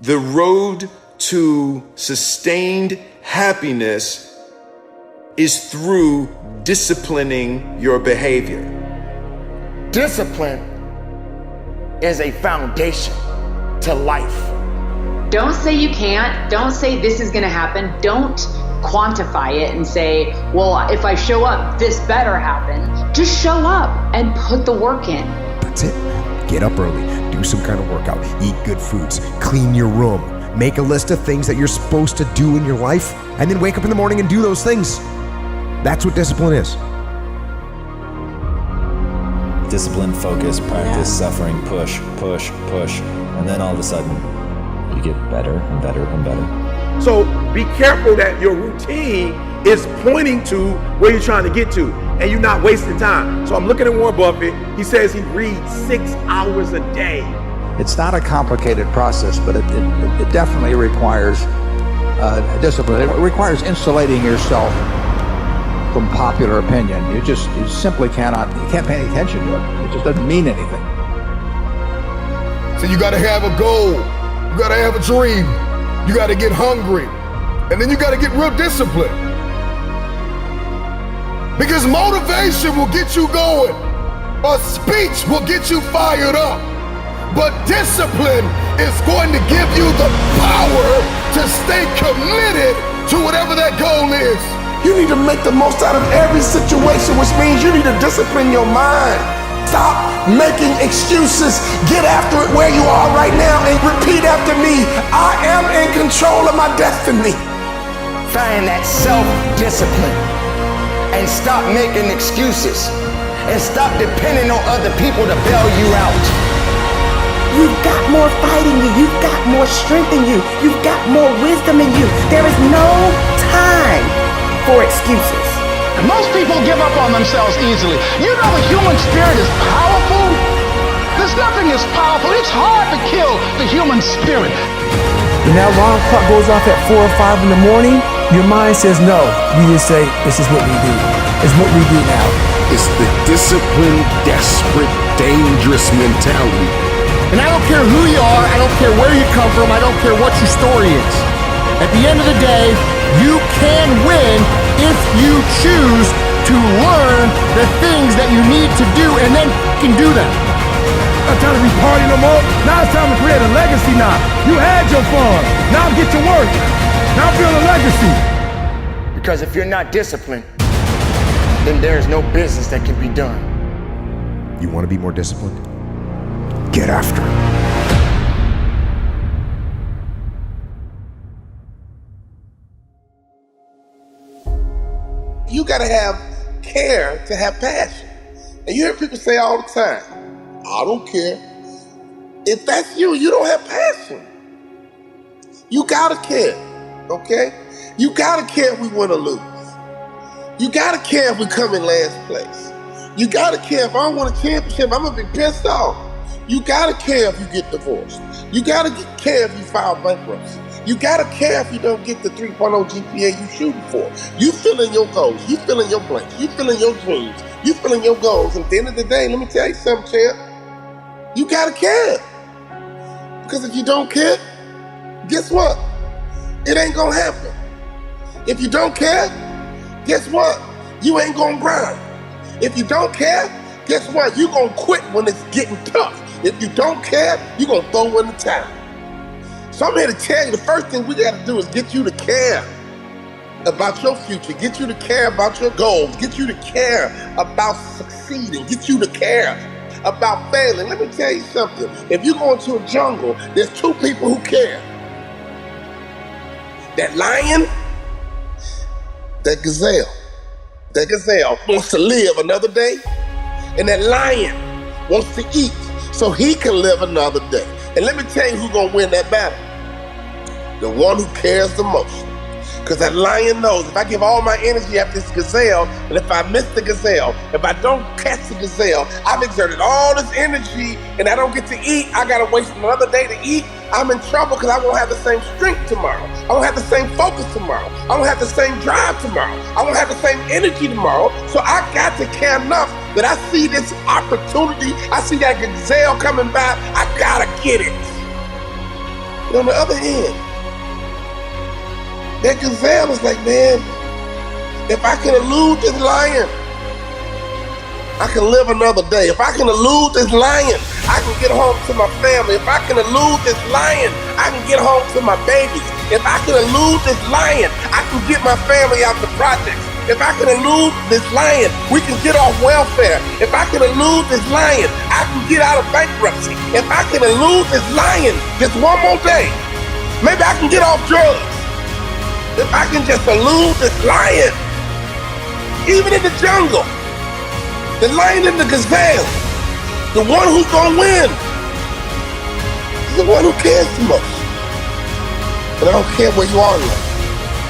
The road to sustained happiness is through disciplining your behavior. Discipline is a foundation to life. Don't say you can't. Don't say this is going to happen. Don't quantify it and say, well, if I show up, this better happen. Just show up and put the work in. That's it, man. Get up early, do some kind of workout, eat good foods, clean your room, make a list of things that you're supposed to do in your life, and then wake up in the morning and do those things. That's what discipline is. Discipline, focus, practice, suffering, push, push, push. And then all of a sudden, you get better and better and better. So be careful that your routine is pointing to where you're trying to get to, and you're not wasting time. So I'm looking at Warren Buffett. He says he reads 6 hours a day. It's not a complicated process, but it definitely requires discipline. It requires insulating yourself from popular opinion. You simply can't pay any attention to it. It just doesn't mean anything. So you gotta have a goal. You gotta have a dream. You gotta get hungry. And then you gotta get real disciplined. Because motivation will get you going. A speech will get you fired up. But discipline is going to give you the power to stay committed to whatever that goal is. You need to make the most out of every situation, which means you need to discipline your mind. Stop making excuses. Get after it where you are right now and repeat after me. I am in control of my destiny. Find that self-discipline and stop making excuses and stop depending on other people to bail you out. You've got more fight in you. You've got more strength in you. You've got more wisdom in you. There is no time for excuses. Most people give up on themselves easily. You know the human spirit is powerful. There's nothing as powerful. It's hard to kill the human spirit. When that alarm clock goes off at 4 or 5 in the morning, your mind says no. You just say, this is what we do. It's what we do now. It's the disciplined, desperate, dangerous mentality. And I don't care who you are, I don't care where you come from, I don't care what your story is. At the end of the day, you can win if you choose to learn the things that you need to do and then you can do them. Not time to be partying no more. Now it's time to create a legacy now. You had your fun. Now get to work. Now build a legacy. Because if you're not disciplined, then there's no business that can be done. You want to be more disciplined? Get after it. You gotta have care to have passion. And you hear people say all the time, I don't care. If that's you, you don't have passion. You gotta care, okay? You gotta care if we win or lose. You gotta care if we come in last place. You gotta care if I don't win a championship, I'm gonna be pissed off. You gotta care if you get divorced. You gotta care if you file bankruptcy. You gotta care if you don't get the 3.0 GPA you shooting for. You fill in your goals, you fill in your blanks, you fill in your dreams, you fill in your goals. And at the end of the day, let me tell you something, champ. You gotta care. Because if you don't care, guess what? It ain't gonna happen. If you don't care, guess what? You ain't gonna grind. If you don't care, guess what? You gonna quit when it's getting tough. If you don't care, you gonna throw in the towel. So I'm here to tell you, the first thing we gotta do is get you to care about your future, get you to care about your goals, get you to care about succeeding, get you to care about failing. Let me tell you something. If you go into a jungle, there's two people who care. That lion, that gazelle. That gazelle wants to live another day, and that lion wants to eat so he can live another day. And let me tell you who's gonna win that battle. The one who cares the most. Because that lion knows if I give all my energy after this gazelle, and if I miss the gazelle, if I don't catch the gazelle, I've exerted all this energy and I don't get to eat, I gotta waste another day to eat, I'm in trouble because I won't have the same strength tomorrow. I won't have the same focus tomorrow. I won't have the same drive tomorrow. I won't have the same energy tomorrow. So I got to care enough that I see this opportunity, I see that gazelle coming by, I gotta get it. But on the other hand, that gazelle is like, man, if I can elude this lion, I can live another day. If I can elude this lion, I can get home to my family. If I can elude this lion, I can get home to my babies. If I can elude this lion, I can get my family out the projects. If I can elude this lion, we can get off welfare. If I can elude this lion, I can get out of bankruptcy. If I can elude this lion just one more day, maybe I can get off drugs. If I can just elude this lion, even in the jungle, the lion and the gazelle, the one who's gonna win is the one who cares the most. And I don't care where you are in life.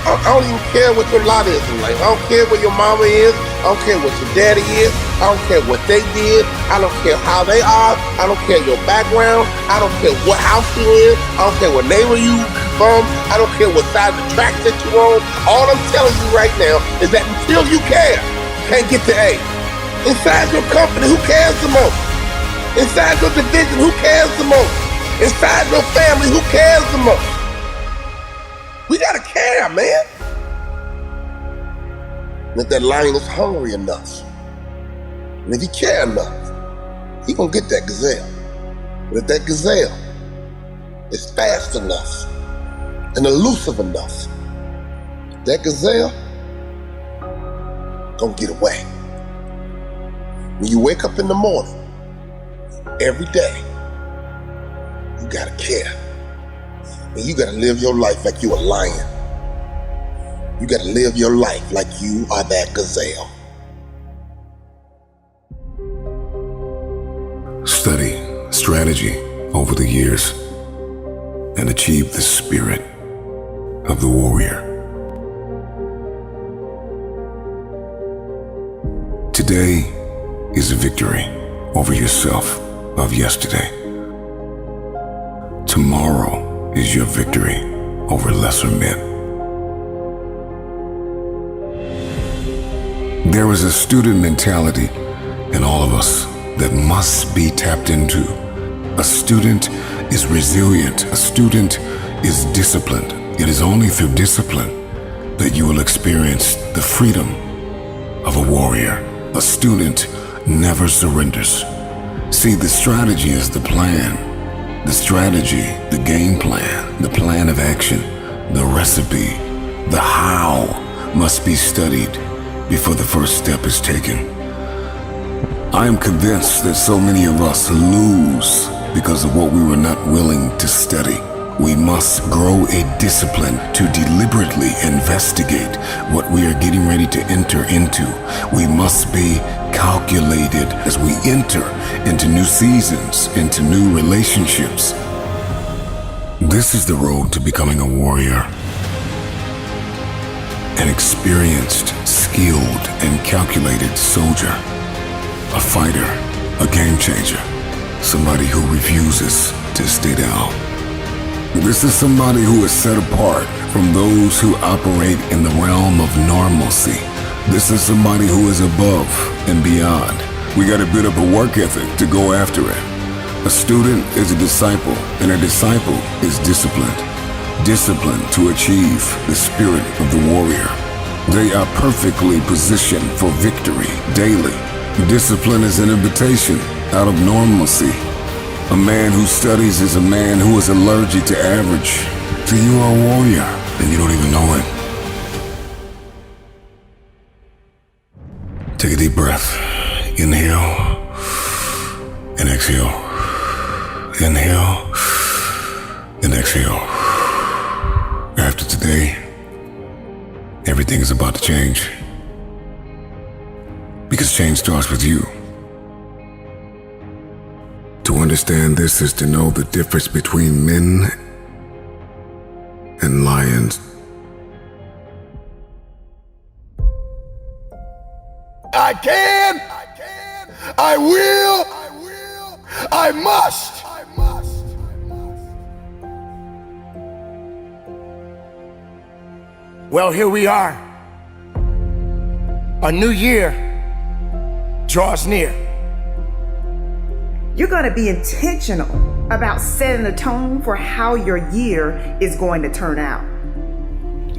I don't even care what your lot is in life. I don't care where your mama is. I don't care what your daddy is. I don't care what they did. I don't care how they are. I don't care your background. I don't care what house you're in. I don't care what neighbor you from. I don't care what side of the track that you're on. All I'm telling you right now is that until you care, you can't get to A. Inside your company, who cares the most? Inside your division, who cares the most? Inside your family, who cares the most? We gotta care, man. And if that lion is hungry enough, and if he care enough, he gonna get that gazelle. But if that gazelle is fast enough and elusive enough, that gazelle gonna get away. When you wake up in the morning, every day, you gotta care. And you gotta live your life like you a lion. You gotta live your life like you are that gazelle. Study strategy over the years and achieve the spirit of the warrior. Today is a victory over yourself of yesterday. Tomorrow is your victory over lesser men. There is a student mentality in all of us that must be tapped into. A student is resilient. A student is disciplined. It is only through discipline that you will experience the freedom of a warrior. A student never surrenders. See, the strategy is the plan. The strategy, the game plan, the plan of action, the recipe, the how must be studied before the first step is taken. I am convinced that so many of us lose because of what we were not willing to study. We must grow a discipline to deliberately investigate what we are getting ready to enter into. We must be calculated as we enter into new seasons, into new relationships. This is the road to becoming a warrior. An experienced, skilled, and calculated soldier. A fighter, a game changer. Somebody who refuses to stay down. This is somebody who is set apart from those who operate in the realm of normalcy. This is somebody who is above and beyond. We got a bit of a work ethic to go after it. A student is a disciple, and a disciple is disciplined. Disciplined to achieve the spirit of the warrior. They are perfectly positioned for victory daily. Discipline is an invitation out of normalcy. A man who studies is a man who is allergic to average. So you are a warrior, and you don't even know it. Take a deep breath. Inhale and exhale. Inhale and exhale. After today, everything is about to change. Because change starts with you. To understand this is to know the difference between men and lions. I can, I will, I must. Well, here we are. A new year draws near. You're going to be intentional about setting the tone for how your year is going to turn out.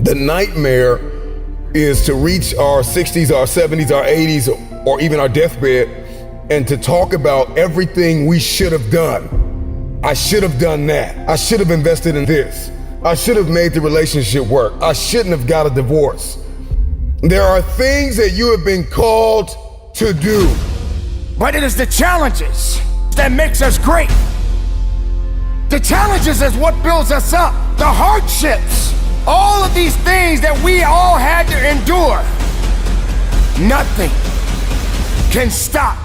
The nightmare is to reach our 60s, our 70s, our 80s, or even our deathbed, and to talk about everything we should have done. I should have done that. I should have invested in this. I should have made the relationship work. I shouldn't have got a divorce. There are things that you have been called to do. But it is the challenges that makes us great. The challenges is what builds us up. The hardships, all of these things that we all had to endure. Nothing can stop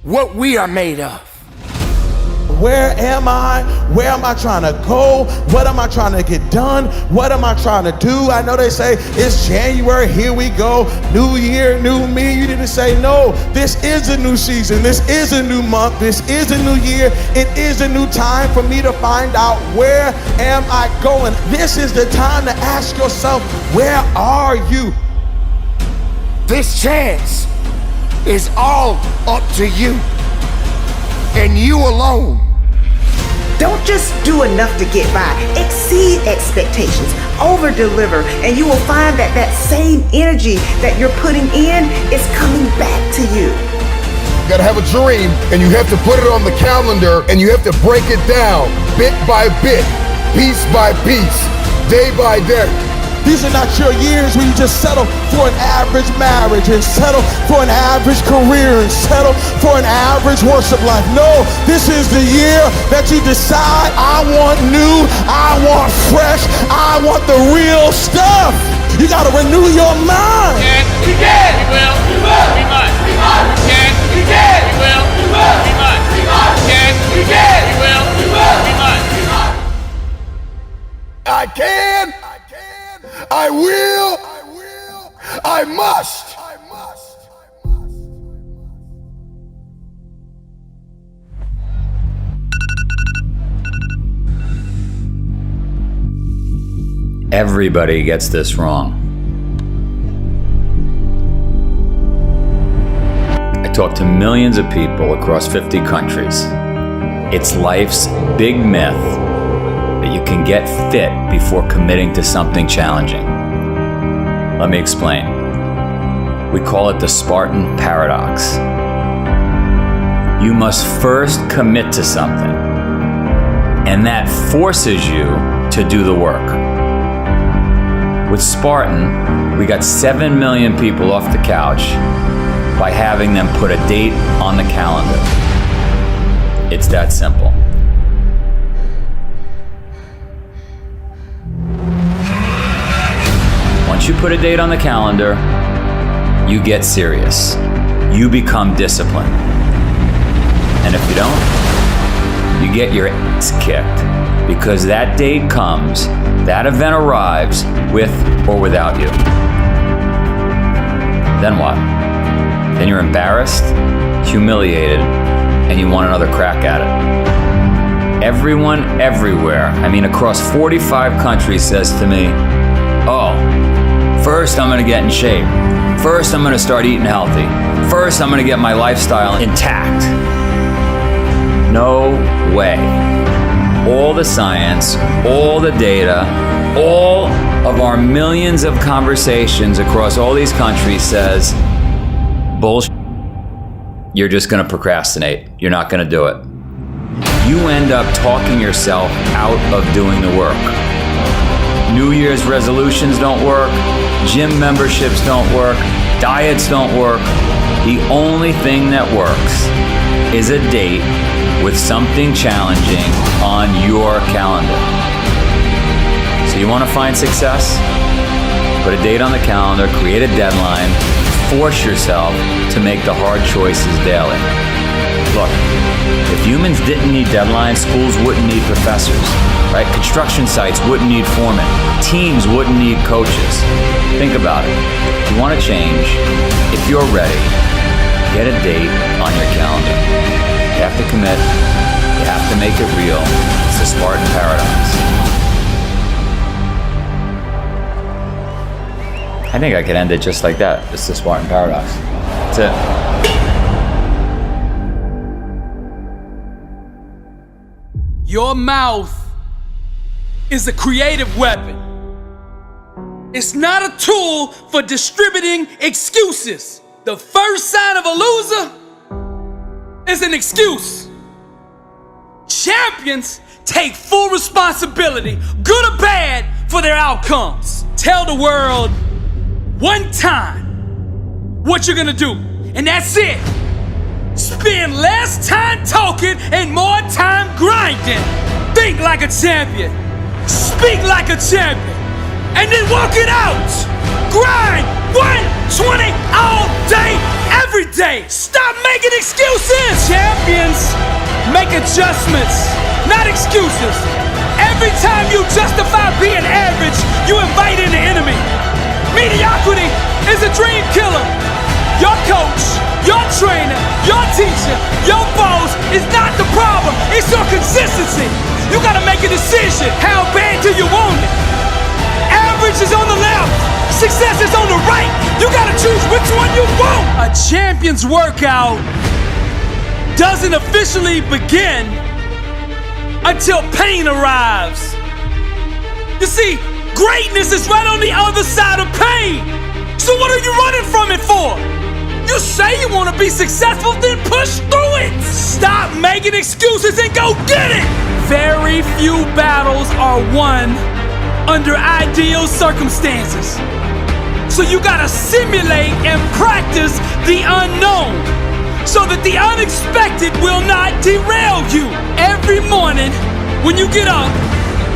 what we are made of. Where am I? Where am I trying to go? What am I trying to get done? What am I trying to do? I know they say it's January, here we go, new year, new me. You didn't say no. This is a new season. This is a new month. This is a new year. It is a new time for me to find out where am I going. This is the time to ask yourself, where are you? This chance is all up to you and you alone. Don't just do enough to get by. Exceed expectations, over-deliver, and you will find that that same energy that you're putting in is coming back to you. You gotta have a dream, and you have to put it on the calendar, and you have to break it down bit by bit, piece by piece, day by day. These are not your years where you just settle for an average marriage and settle for an average career and settle for an average worship life. No, this is the year that you decide, I want new, I want fresh, I want the real stuff. You gotta renew your mind. We can, we will, we will, we must, we must. We can, we will, we will, we must, we must. We can, we will, we will, we must, we must. I can, I will, I must. Everybody gets this wrong. I talk to millions of people across 50 countries. It's life's big myth that you can get fit before committing to something challenging. Let me explain. We call it the Spartan paradox. You must first commit to something, and that forces you to do the work. With Spartan, we got 7 million people off the couch by having them put a date on the calendar. It's that simple. Once you put a date on the calendar, you get serious. You become disciplined. And if you don't, you get your ass kicked, because that date comes, that event arrives with or without you. Then what? Then you're embarrassed, humiliated, and you want another crack at it. Everyone everywhere, across 45 countries, says to me, oh, first I'm gonna get in shape. First I'm gonna start eating healthy. First I'm gonna get my lifestyle intact. No way. All the science, all the data, all of our millions of conversations across all these countries says, bullshit. You're just gonna procrastinate. You're not gonna do it. You end up talking yourself out of doing the work. New Year's resolutions don't work, gym memberships don't work, diets don't work. The only thing that works is a date with something challenging on your calendar. So you want to find success? Put a date on the calendar, create a deadline, force yourself to make the hard choices daily. Look, if humans didn't need deadlines, schools wouldn't need professors, right? Construction sites wouldn't need foremen. Teams wouldn't need coaches. Think about it. If you want to change, if you're ready, get a date on your calendar. You have to commit. You have to make it real. It's the Spartan paradox. I think I could end it just like that. It's the Spartan paradox. That's it. Your mouth is a creative weapon. It's not a tool for distributing excuses. The first sign of a loser is an excuse. Champions take full responsibility, good or bad, for their outcomes. Tell the world one time what you're gonna do, and that's it. Spend less time talking and more time grinding. Think like a champion, speak like a champion, and then walk it out. Grind 120 all day, every day. Stop making excuses. Champions make adjustments, not excuses. Every time you justify being average, you invite in the enemy. Mediocrity is a dream killer. Your coach, your trainer, your teacher, your boss is not the problem. It's your consistency. You gotta make a decision. How bad do you want it? Average is on the left, success is on the right. You gotta choose which one you want. A champion's workout doesn't officially begin until pain arrives. You see, greatness is right on the other side of pain. So what are you running from it for? You say you want to be successful, then push through it. Stop making excuses and go get it. Very few battles are won under ideal circumstances. So you gotta simulate and practice the unknown so that the unexpected will not derail you. Every morning when you get up,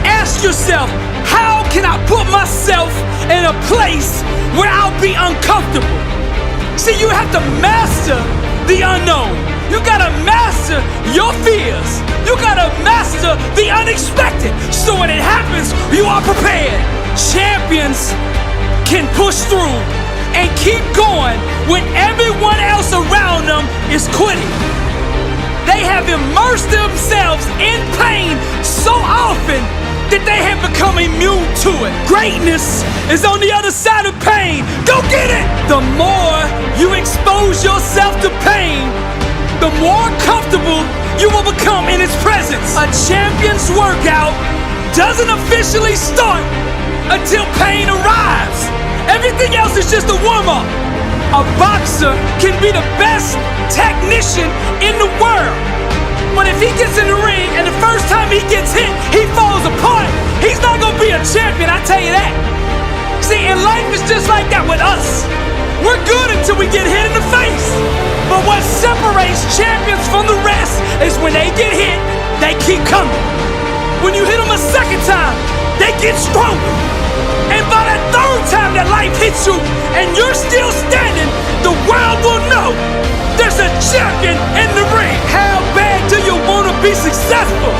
ask yourself, how can I put myself in a place where I'll be uncomfortable? See, you have to master the unknown. You gotta master your fears. You gotta master the unexpected. So when it happens, you are prepared. Champions can push through and keep going when everyone else around them is quitting. They have immersed themselves in pain so often that they have become immune to it. Greatness is on the other side of pain. Go get it! The more you expose yourself to pain, the more comfortable you will become in its presence. A champion's workout doesn't officially start until pain arrives. Everything else is just a warm-up. A boxer can be the best technician in the world. But if he gets in the ring and the first time he gets hit, he falls apart, he's not gonna be a champion, I tell you that. See, and life is just like that with us. We're good until we get hit in the face. But what separates champions from the rest is when they get hit, they keep coming. When you hit them a second time, they get stronger. And by that third time that life hits you and you're still standing, the world will know there's a champion in the ring. How bad do you want to be successful?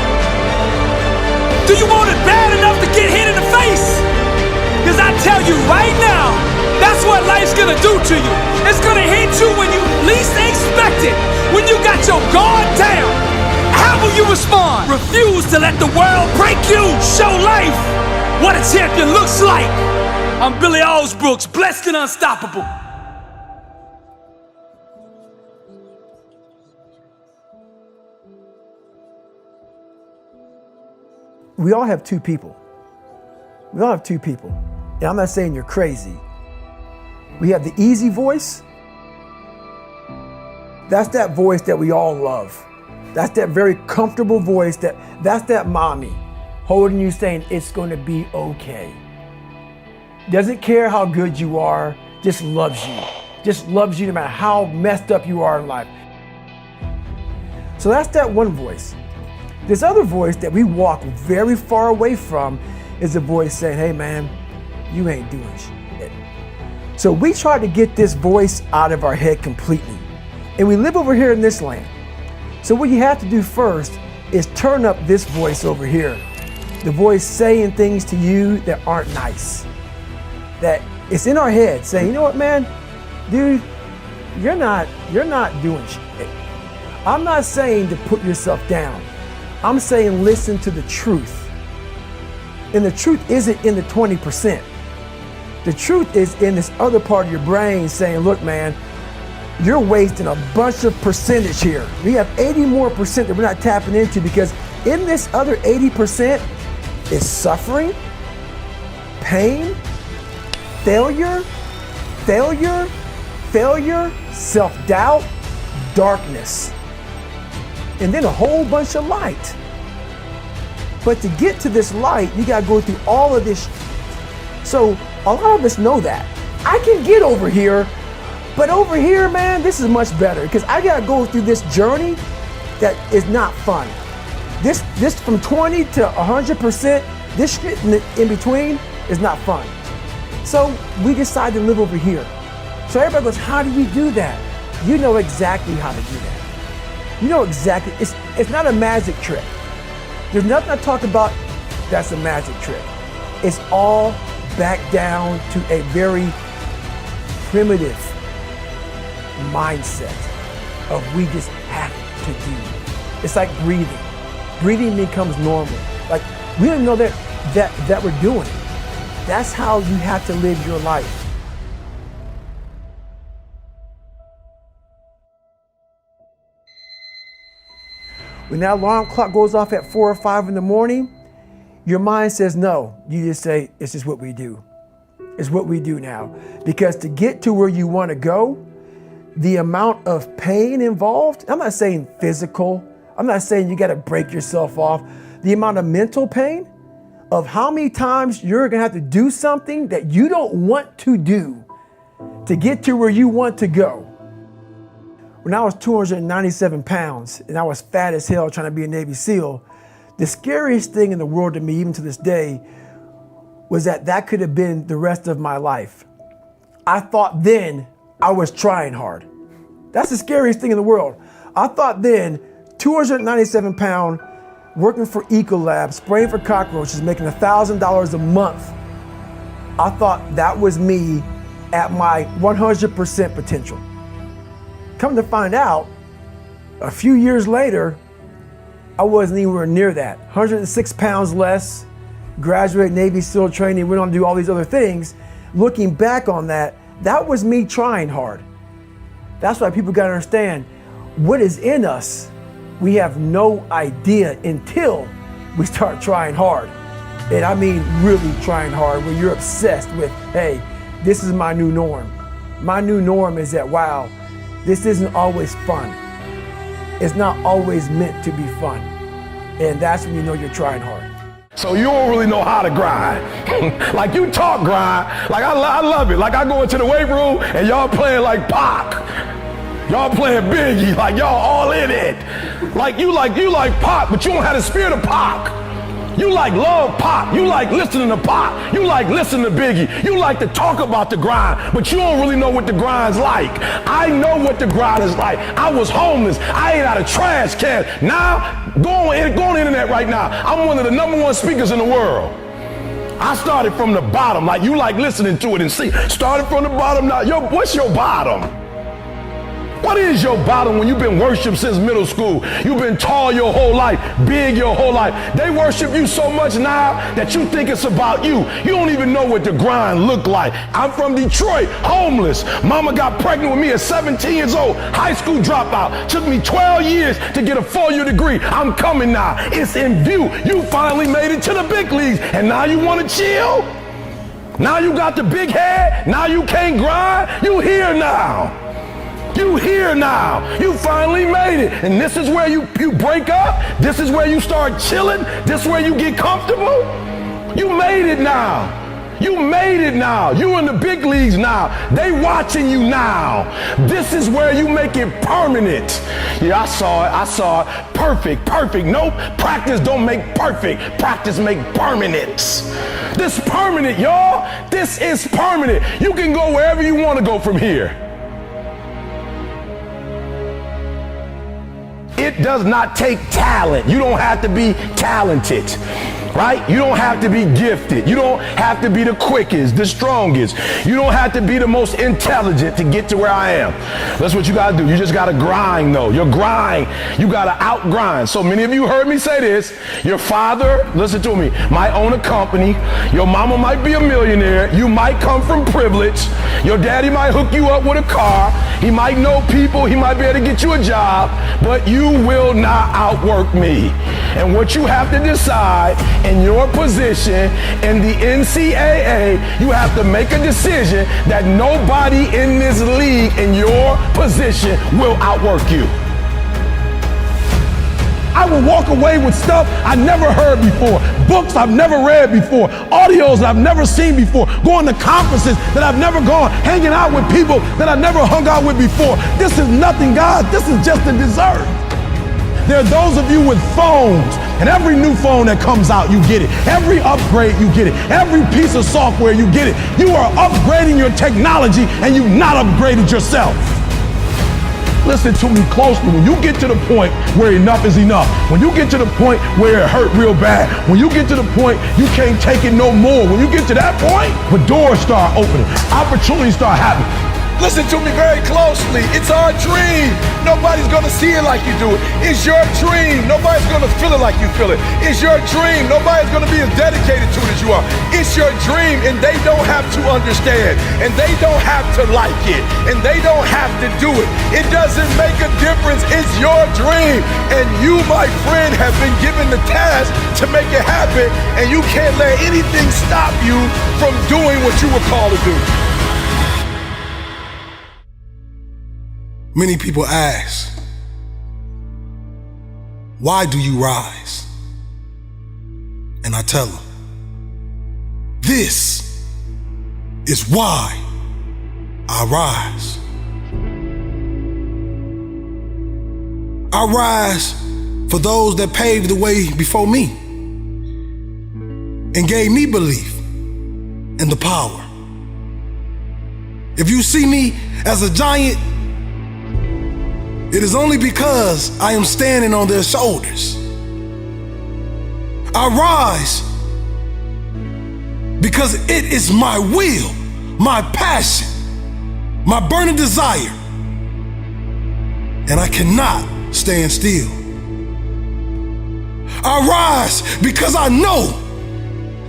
Do you want it bad enough to get hit in the face? Because I tell you right now, that's what life's gonna do to you. It's gonna hit you when you least expect it. When you got your guard down, how will you respond? Refuse to let the world break you. Show life what a champion looks like. I'm Billy Alsbrooks, blessed and unstoppable. We all have two people. We all have two people. And I'm not saying you're crazy. We have the easy voice. That's that voice that we all love. That's that very comfortable voice that's that mommy holding you saying it's going to be okay. Doesn't care how good you are, just loves you. Just loves you no matter how messed up you are in life. So that's that one voice. This other voice that we walk very far away from is a voice saying, hey man, you ain't doing shit. So we try to get this voice out of our head completely. And we live over here in this land. So what you have to do first is turn up this voice over here. The voice saying things to you that aren't nice. That it's in our head saying, you know what, man, dude, you're not doing shit. I'm not saying to put yourself down. I'm saying listen to the truth. And the truth isn't in the 20%. The truth is in this other part of your brain saying, look, man, you're wasting a bunch of percentage here. We have 80% more that we're not tapping into because in this other 80% is suffering, pain, failure, self-doubt, darkness, and then a whole bunch of light. But to get to this light, you gotta go through all of this. So a lot of us know that. I can get over here, but over here, man, this is much better because I gotta go through this journey that is not fun. This from 20 to 100%, this shit in between is not fun. So we decide to live over here. So everybody goes, how do you do that? You know exactly how to do that. You know exactly, it's not a magic trick. There's nothing I talk about that's a magic trick. It's all back down to a very primitive mindset of we just have to do. It's like breathing. Breathing becomes normal. Like we don't know that we're doing it. That's how you have to live your life. When that alarm clock goes off at 4 or 5 in the morning, your mind says no. You just say, it's just what we do. It's what we do now. Because to get to where you want to go, the amount of pain involved, I'm not saying physical, I'm not saying you got to break yourself off. The amount of mental pain of how many times you're going to have to do something that you don't want to do to get to where you want to go. When I was 297 pounds and I was fat as hell trying to be a Navy SEAL, the scariest thing in the world to me, even to this day, was that could have been the rest of my life. I thought then I was trying hard. That's the scariest thing in the world. I thought then, 297 pound, working for Ecolab, spraying for cockroaches, making $1,000 a month. I thought that was me at my 100% potential. Come to find out, a few years later, I wasn't anywhere near that. 106 pounds less, graduated Navy SEAL training, went on to do all these other things. Looking back on that, that was me trying hard. That's why people gotta understand, what is in us, we have no idea until we start trying hard. And I mean really trying hard, where you're obsessed with, hey, this is my new norm. My new norm is that, wow, this isn't always fun. It's not always meant to be fun. And that's when you know you're trying hard. So you don't really know how to grind. Like you talk grind, like I love it. Like I go into the weight room and y'all playing like Pac. Y'all playing Biggie, like y'all all in it. Like you like Pac, but you don't have the spirit of Pac. You like love Pac, you like listening to Pac, you like listening to Biggie, you like to talk about the grind, but you don't really know what the grind's like. I know what the grind is like. I was homeless, I ate out of trash cans. Now, go on the internet right now. I'm one of the #1 speakers in the world. I started from the bottom, like you like listening to it and see. Started from the bottom now. What's your bottom? What is your bottom when you've been worshiped since middle school? You've been tall your whole life, big your whole life. They worship you so much now that you think it's about you. You don't even know what the grind look like. I'm from Detroit, homeless. Mama got pregnant with me at 17 years old, high school dropout. Took me 12 years to get a 4-year degree. I'm coming now. It's in view. You finally made it to the big leagues, and now you want to chill? Now you got the big head? Now you can't grind? You here now. You here now. You finally made it. And this is where you break up. This is where you start chilling. This is where you get comfortable. You made it now. You made it now. You in the big leagues now. They watching you now. This is where you make it permanent. Yeah, I saw it. Perfect. Nope. Practice don't make perfect. Practice make permanent. This permanent, y'all. This is permanent. You can go wherever you want to go from here. It does not take talent. You don't have to be talented. right? You don't have to be gifted. You don't have to be the quickest, the strongest. You don't have to be the most intelligent to get to where I am. That's what you gotta do. You just gotta grind though. Your grind, you gotta out-grind. So many of you heard me say this. Your father, listen to me, might own a company. Your mama might be a millionaire. You might come from privilege. Your daddy might hook you up with a car. He might know people. He might be able to get you a job. But you will not outwork me. And what you have to decide in your position in the NCAA, you have to make a decision that nobody in this league in your position will outwork you. I will walk away with stuff I never heard before, books I've never read before, audios I've never seen before, going to conferences that I've never gone, hanging out with people that I've never hung out with before. This is nothing, guys. This is just a dessert. There are those of you with phones, and every new phone that comes out, you get it. Every upgrade, you get it. Every piece of software, you get it. You are upgrading your technology, and you've not upgraded yourself. Listen to me closely. When you get to the point where enough is enough, when you get to the point where it hurt real bad, when you get to the point you can't take it no more, when you get to that point, the doors start opening, opportunities start happening. Listen to me very closely. It's our dream. Nobody's gonna see it like you do it. It's your dream. Nobody's gonna feel it like you feel it. It's your dream. Nobody's gonna be as dedicated to it as you are. It's your dream, and they don't have to understand, and they don't have to like it, and they don't have to do it. It doesn't make a difference. It's your dream, and you, my friend, have been given the task to make it happen, and you can't let anything stop you from doing what you were called to do. Many people ask, why do you rise? And I tell them, this is why I rise. I rise for those that paved the way before me and gave me belief in the power. If you see me as a giant, it is only because I am standing on their shoulders. I rise because it is my will, my passion, my burning desire, and I cannot stand still. I rise because I know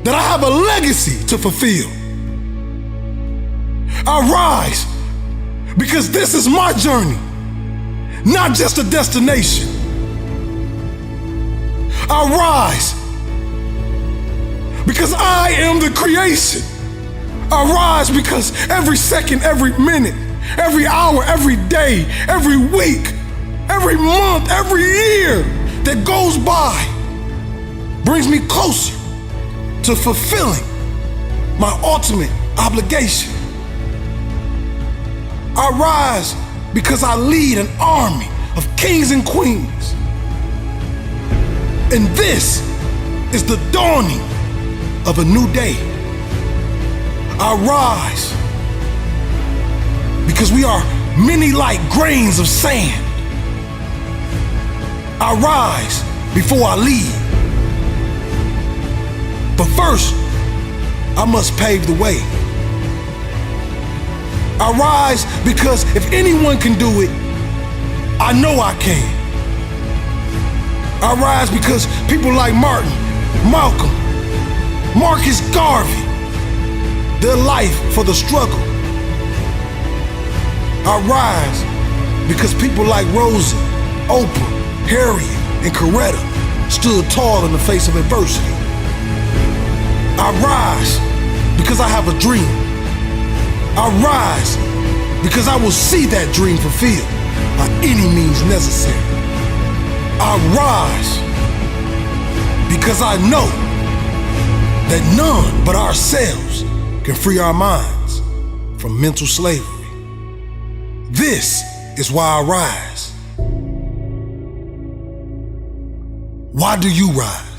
that I have a legacy to fulfill. I rise because this is my journey, not just a destination. I rise because I am the creation. I rise because every second, every minute, every hour, every day, every week, every month, every year that goes by brings me closer to fulfilling my ultimate obligation. I rise because I lead an army of kings and queens. And this is the dawning of a new day. I rise because we are many like grains of sand. I rise before I lead. But first, I must pave the way. I rise because if anyone can do it, I know I can. I rise because people like Martin, Malcolm, Marcus Garvey, their life for the struggle. I rise because people like Rosa, Oprah, Harriet, and Coretta stood tall in the face of adversity. I rise because I have a dream. I rise because I will see that dream fulfilled by any means necessary. I rise because I know that none but ourselves can free our minds from mental slavery. This is why I rise. Why do you rise?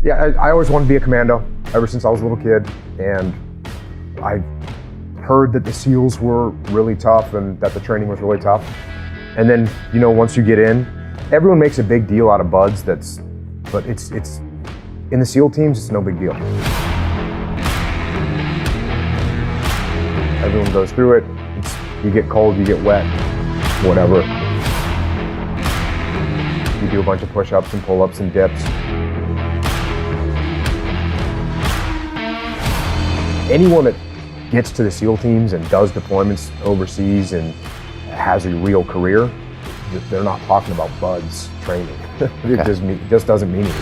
Yeah, I always wanted to be a commando ever since I was a little kid, and I heard that the SEALs were really tough and that the training was really tough. And then, once you get in, Everyone makes a big deal out of buds, but it's in the SEAL teams, it's no big deal. Everyone goes through it. You get cold, you get wet, whatever. You do a bunch of push-ups and pull-ups and dips. Anyone that gets to the SEAL teams and does deployments overseas and has a real career, they're not talking about buds training. It just doesn't mean anything.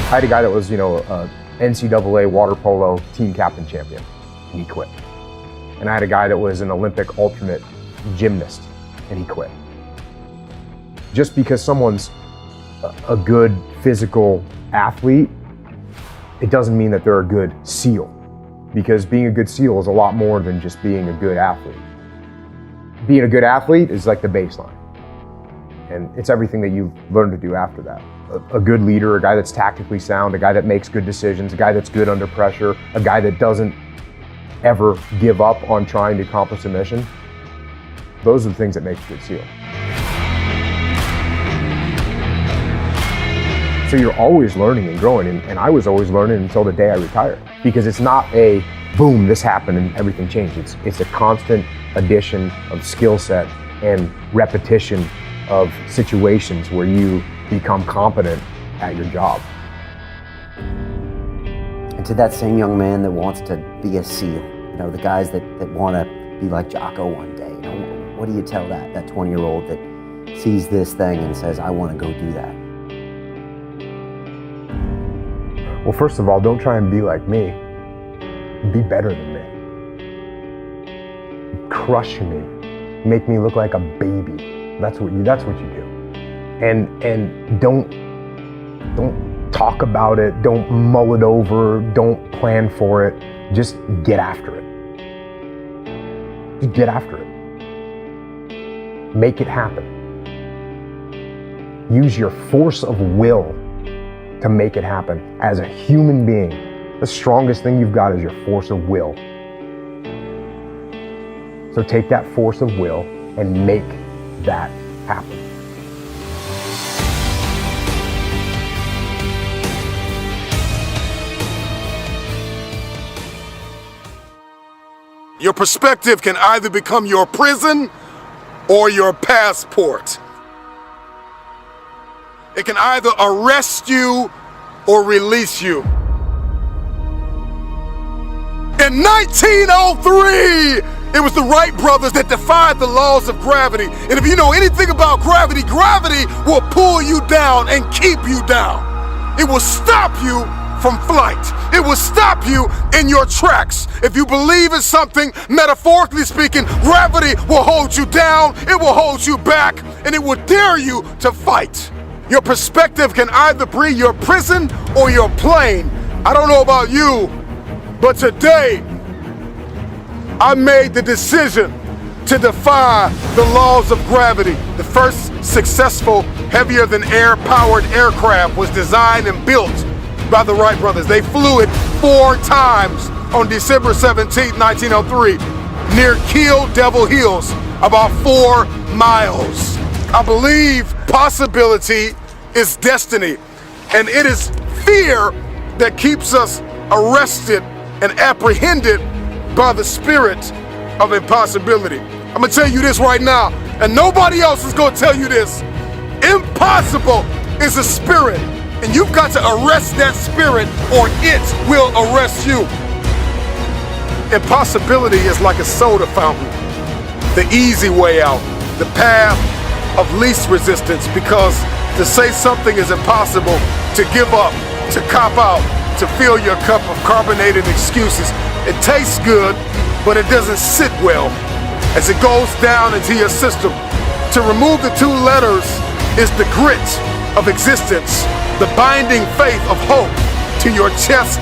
I had a guy that was, a NCAA water polo team captain champion, and he quit. And I had a guy that was an Olympic alternate gymnast, and he quit. Just because someone's a good physical athlete, it doesn't mean that they're a good SEAL. Because being a good SEAL is a lot more than just being a good athlete. Being a good athlete is like the baseline. And it's everything that you learn to do after that. A good leader, a guy that's tactically sound, a guy that makes good decisions, a guy that's good under pressure, a guy that doesn't ever give up on trying to accomplish a mission. Those are the things that make a good SEAL. So you're always learning and growing, and I was always learning until the day I retired. Because it's not a boom, this happened and everything changed. It's a constant addition of skill set and repetition of situations where you become competent at your job. And to that same young man that wants to be a SEAL, the guys that want to be like Jocko one day, what do you tell that 20-year-old that sees this thing and says, I want to go do that? Well, first of all, don't try and be like me. Be better than me. Crush me. Make me look like a baby. That's what you do. And don't talk about it. Don't mull it over. Don't plan for it. Just get after it. Just get after it. Make it happen. Use your force of will to make it happen. As a human being, the strongest thing you've got is your force of will. So take that force of will and make that happen. Your perspective can either become your prison or your passport. It can either arrest you or release you. In 1903, it was the Wright brothers that defied the laws of gravity. And if you know anything about gravity, gravity will pull you down and keep you down. It will stop you from flight. It will stop you in your tracks. If you believe in something, metaphorically speaking, gravity will hold you down, it will hold you back, and it will dare you to fight. Your perspective can either be your prison or your plane. I don't know about you, but today I made the decision to defy the laws of gravity. The first successful heavier-than-air powered aircraft was designed and built by the Wright brothers. They flew it 4 times on December 17, 1903, near Kill Devil Hills, about 4 miles. I believe possibility is destiny, and it is fear that keeps us arrested and apprehended by the spirit of impossibility. I'm gonna tell you this right now, and nobody else is gonna tell you this. Impossible is a spirit, and you've got to arrest that spirit or it will arrest you. Impossibility is like a soda fountain, the easy way out, the path of least resistance, because to say something is impossible, to give up, to cop out, to fill your cup of carbonated excuses, it tastes good, but it doesn't sit well as it goes down into your system. To remove the 2 letters is the grit of existence, the binding faith of hope to your chest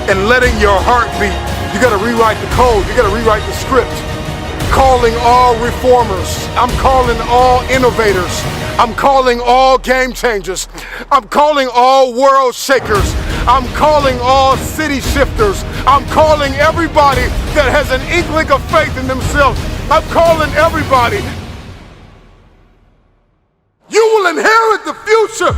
and letting your heart beat. You gotta rewrite the code, you gotta rewrite the script. Calling all reformers, I'm calling all innovators, I'm calling all game changers, I'm calling all world shakers, I'm calling all city shifters, I'm calling everybody that has an inkling of faith in themselves. I'm calling everybody. You will inherit the future.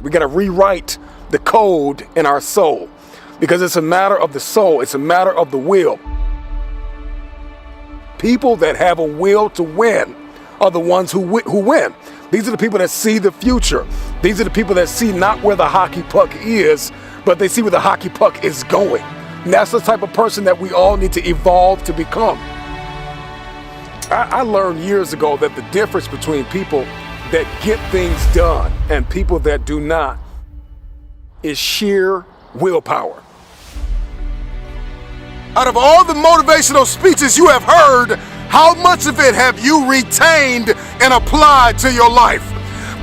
We got to rewrite the code in our soul because it's a matter of the soul. It's a matter of the will. People that have a will to win are the ones who win. These are the people that see the future. These are the people that see not where the hockey puck is, but they see where the hockey puck is going. And that's the type of person that we all need to evolve to become. I learned years ago that the difference between people that get things done and people that do not is sheer willpower. Out of all the motivational speeches you have heard, how much of it have you retained and applied to your life?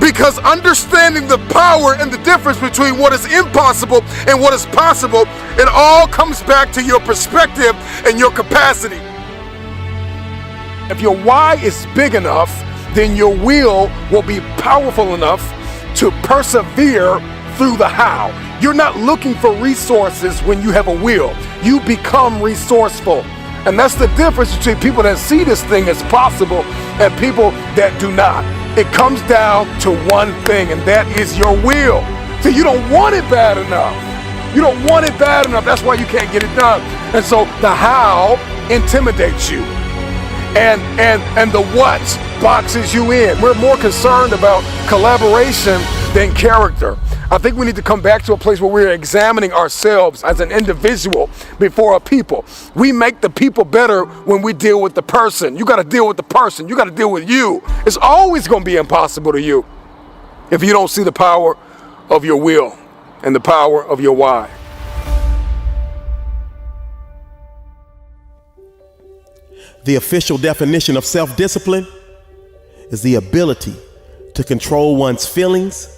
Because understanding the power and the difference between what is impossible and what is possible, it all comes back to your perspective and your capacity. If your why is big enough, then your will be powerful enough to persevere through the how. You're not looking for resources when you have a will. You become resourceful. And that's the difference between people that see this thing as possible and people that do not. It comes down to one thing, and that is your will. So you don't want it bad enough. You don't want it bad enough. That's why you can't get it done. And so the how intimidates you. And the what boxes you in. We're more concerned about collaboration than character. I think we need to come back to a place where we're examining ourselves as an individual before a people. We make the people better when we deal with the person. You got to deal with the person. You got to deal with you. It's always going to be impossible to you if you don't see the power of your will and the power of your why. The official definition of self-discipline is the ability to control one's feelings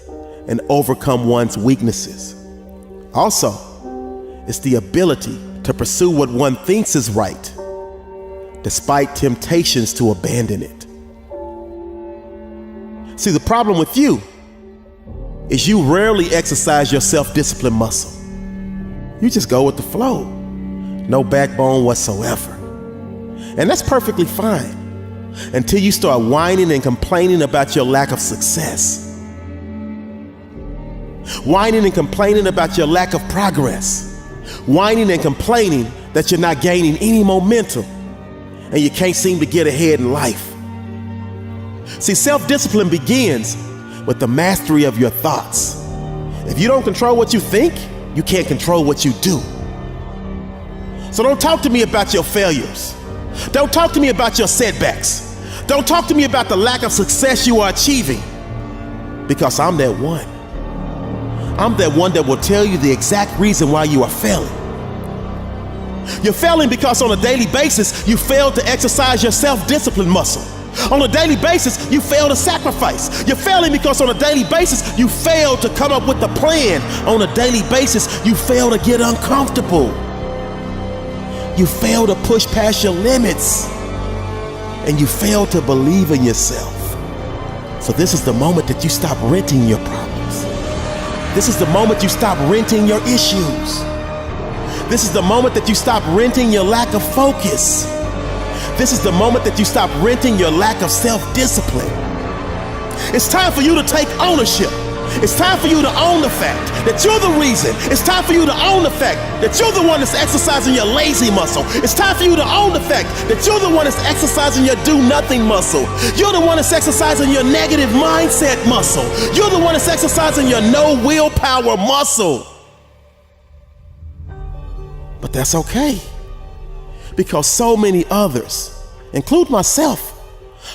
and overcome one's weaknesses. Also, it's the ability to pursue what one thinks is right, despite temptations to abandon it. See, the problem with you is you rarely exercise your self-discipline muscle. You just go with the flow, no backbone whatsoever. And that's perfectly fine until you start whining and complaining about your lack of success. Whining and complaining about your lack of progress. Whining and complaining that you're not gaining any momentum and you can't seem to get ahead in life. See, self-discipline begins with the mastery of your thoughts. If you don't control what you think, you can't control what you do. So don't talk to me about your failures. Don't talk to me about your setbacks. Don't talk to me about the lack of success you are achieving, because I'm that one. I'm that one that will tell you the exact reason why you are failing. You're failing because on a daily basis, you fail to exercise your self-discipline muscle. On a daily basis, you fail to sacrifice. You're failing because on a daily basis, you fail to come up with a plan. On a daily basis, you fail to get uncomfortable. You fail to push past your limits, and you fail to believe in yourself. So this is the moment that you stop renting your problems. This is the moment you stop renting your issues. This is the moment that you stop renting your lack of focus. This is the moment that you stop renting your lack of self-discipline. It's time for you to take ownership. It's time for you to own the fact that you're the reason. It's time for you to own the fact that you're the one that's exercising your lazy muscle. It's time for you to own the fact that you're the one that's exercising your do-nothing muscle. You're the one that's exercising your negative mindset muscle. You're the one that's exercising your no willpower muscle. But that's okay, because so many others, including myself,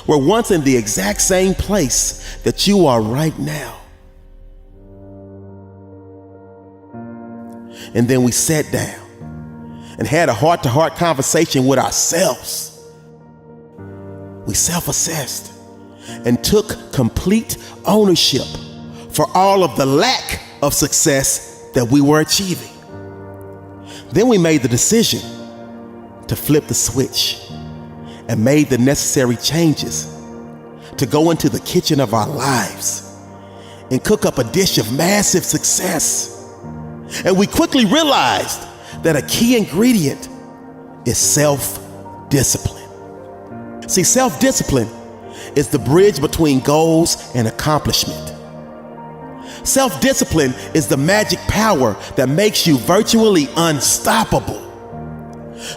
were once in the exact same place that you are right now. And then we sat down and had a heart-to-heart conversation with ourselves. We self-assessed and took complete ownership for all of the lack of success that we were achieving. Then we made the decision to flip the switch and made the necessary changes to go into the kitchen of our lives and cook up a dish of massive success And we quickly realized that a key ingredient is self-discipline. See, self-discipline is the bridge between goals and accomplishment. Self-discipline is the magic power that makes you virtually unstoppable.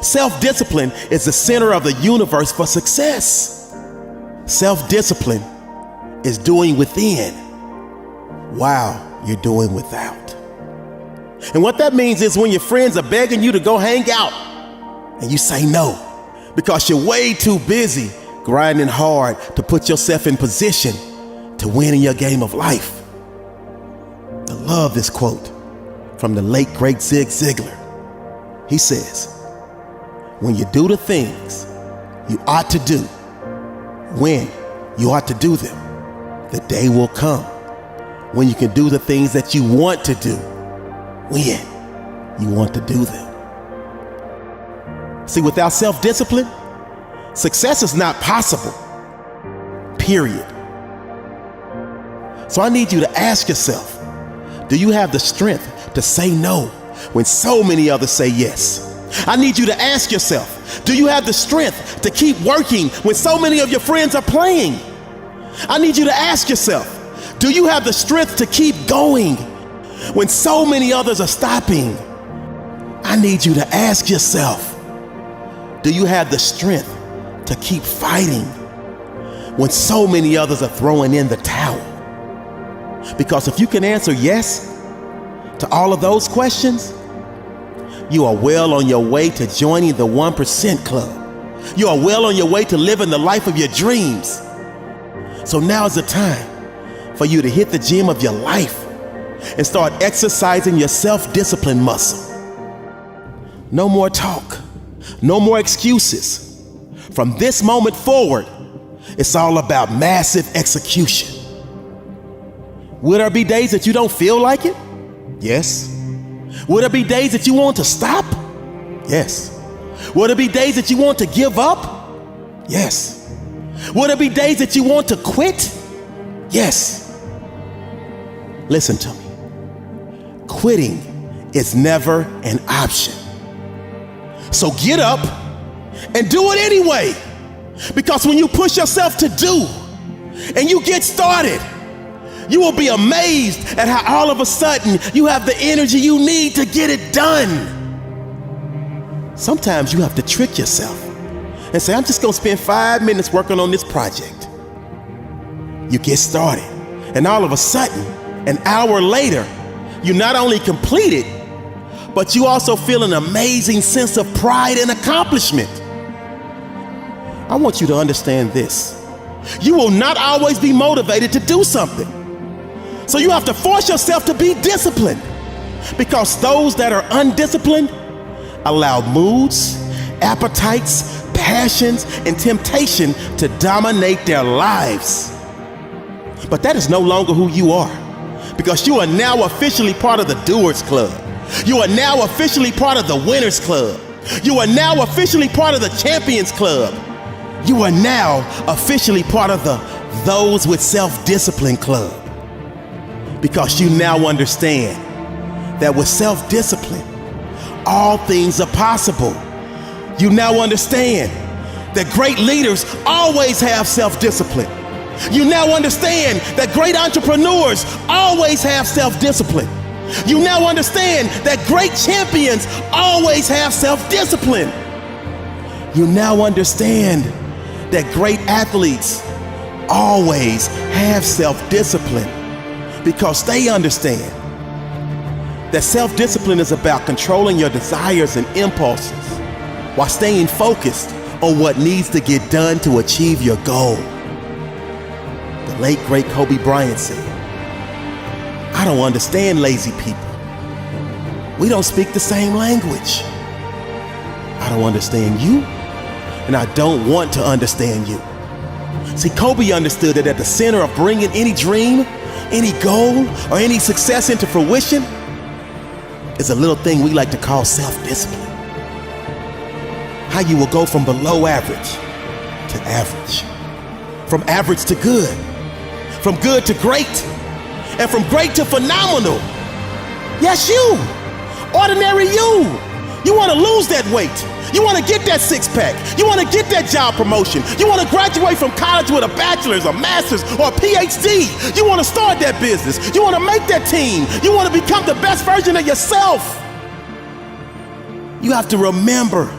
Self-discipline is the center of the universe for success. Self-discipline is doing within while you're doing without. And what that means is when your friends are begging you to go hang out and you say no because you're way too busy grinding hard to put yourself in position to win in your game of life. I love this quote from the late great Zig Ziglar. He says, when you do the things you ought to do, when you ought to do them, the day will come when you can do the things that you want to do, when you want to do them. See, without self-discipline, success is not possible, period. So I need you to ask yourself, do you have the strength to say no when so many others say yes? I need you to ask yourself, do you have the strength to keep working when so many of your friends are playing? I need you to ask yourself, do you have the strength to keep going when so many others are stopping? I need you to ask yourself, do you have the strength to keep fighting when so many others are throwing in the towel? Because if you can answer yes to all of those questions, you are well on your way to joining the 1% Club. You are well on your way to living the life of your dreams. So now is the time for you to hit the gym of your life and start exercising your self-discipline muscle. No more talk, no more excuses. From this moment forward, it's all about massive execution. Will there be days that you don't feel like it? Yes. Will there be days that you want to stop? Yes. Will there be days that you want to give up? Yes. Will there be days that you want to quit? Yes. Listen to me. Quitting is never an option. So get up and do it anyway. Because when you push yourself to do and you get started, you will be amazed at how all of a sudden you have the energy you need to get it done. Sometimes you have to trick yourself and say, I'm just gonna spend 5 minutes working on this project. You get started, and all of a sudden, an hour later, you not only complete it, but you also feel an amazing sense of pride and accomplishment. I want you to understand this. You will not always be motivated to do something. So you have to force yourself to be disciplined, because those that are undisciplined allow moods, appetites, passions, and temptation to dominate their lives. But that is no longer who you are, because you are now officially part of the Doers Club. You are now officially part of the Winners Club. You are now officially part of the Champions Club. You are now officially part of the Those with Self-Discipline Club. Because you now understand that with self-discipline, all things are possible. You now understand that great leaders always have self-discipline. You now understand that great entrepreneurs always have self-discipline. You now understand that great champions always have self-discipline. You now understand that great athletes always have self-discipline, because they understand that self-discipline is about controlling your desires and impulses while staying focused on what needs to get done to achieve your goal. The late, great Kobe Bryant said, I don't understand lazy people. We don't speak the same language. I don't understand you, and I don't want to understand you. See, Kobe understood that at the center of bringing any dream, any goal, or any success into fruition is a little thing we like to call self-discipline. How you will go from below average to average, from average to good, from good to great, and from great to phenomenal. Yes, you. ordinary you. You want to lose that weight. You want to get that six-pack. You want to get that job promotion. You want to graduate from college with a bachelor's, a master's, or a PhD. You want to start that business. You want to make that team. You want to become the best version of yourself. You have to remember,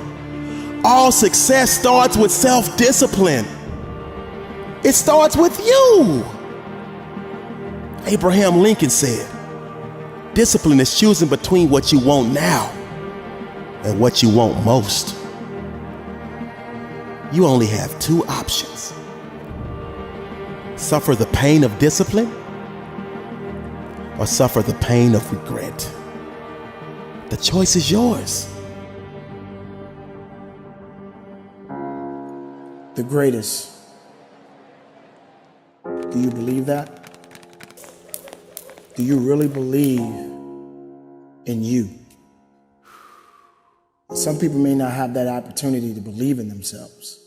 all success starts with self-discipline. It starts with you. Abraham Lincoln said, discipline is choosing between what you want now and what you want most. You only have two options. Suffer the pain of discipline or suffer the pain of regret. The choice is yours. The greatest. Do you believe that? Do you really believe in you? Some people may not have that opportunity to believe in themselves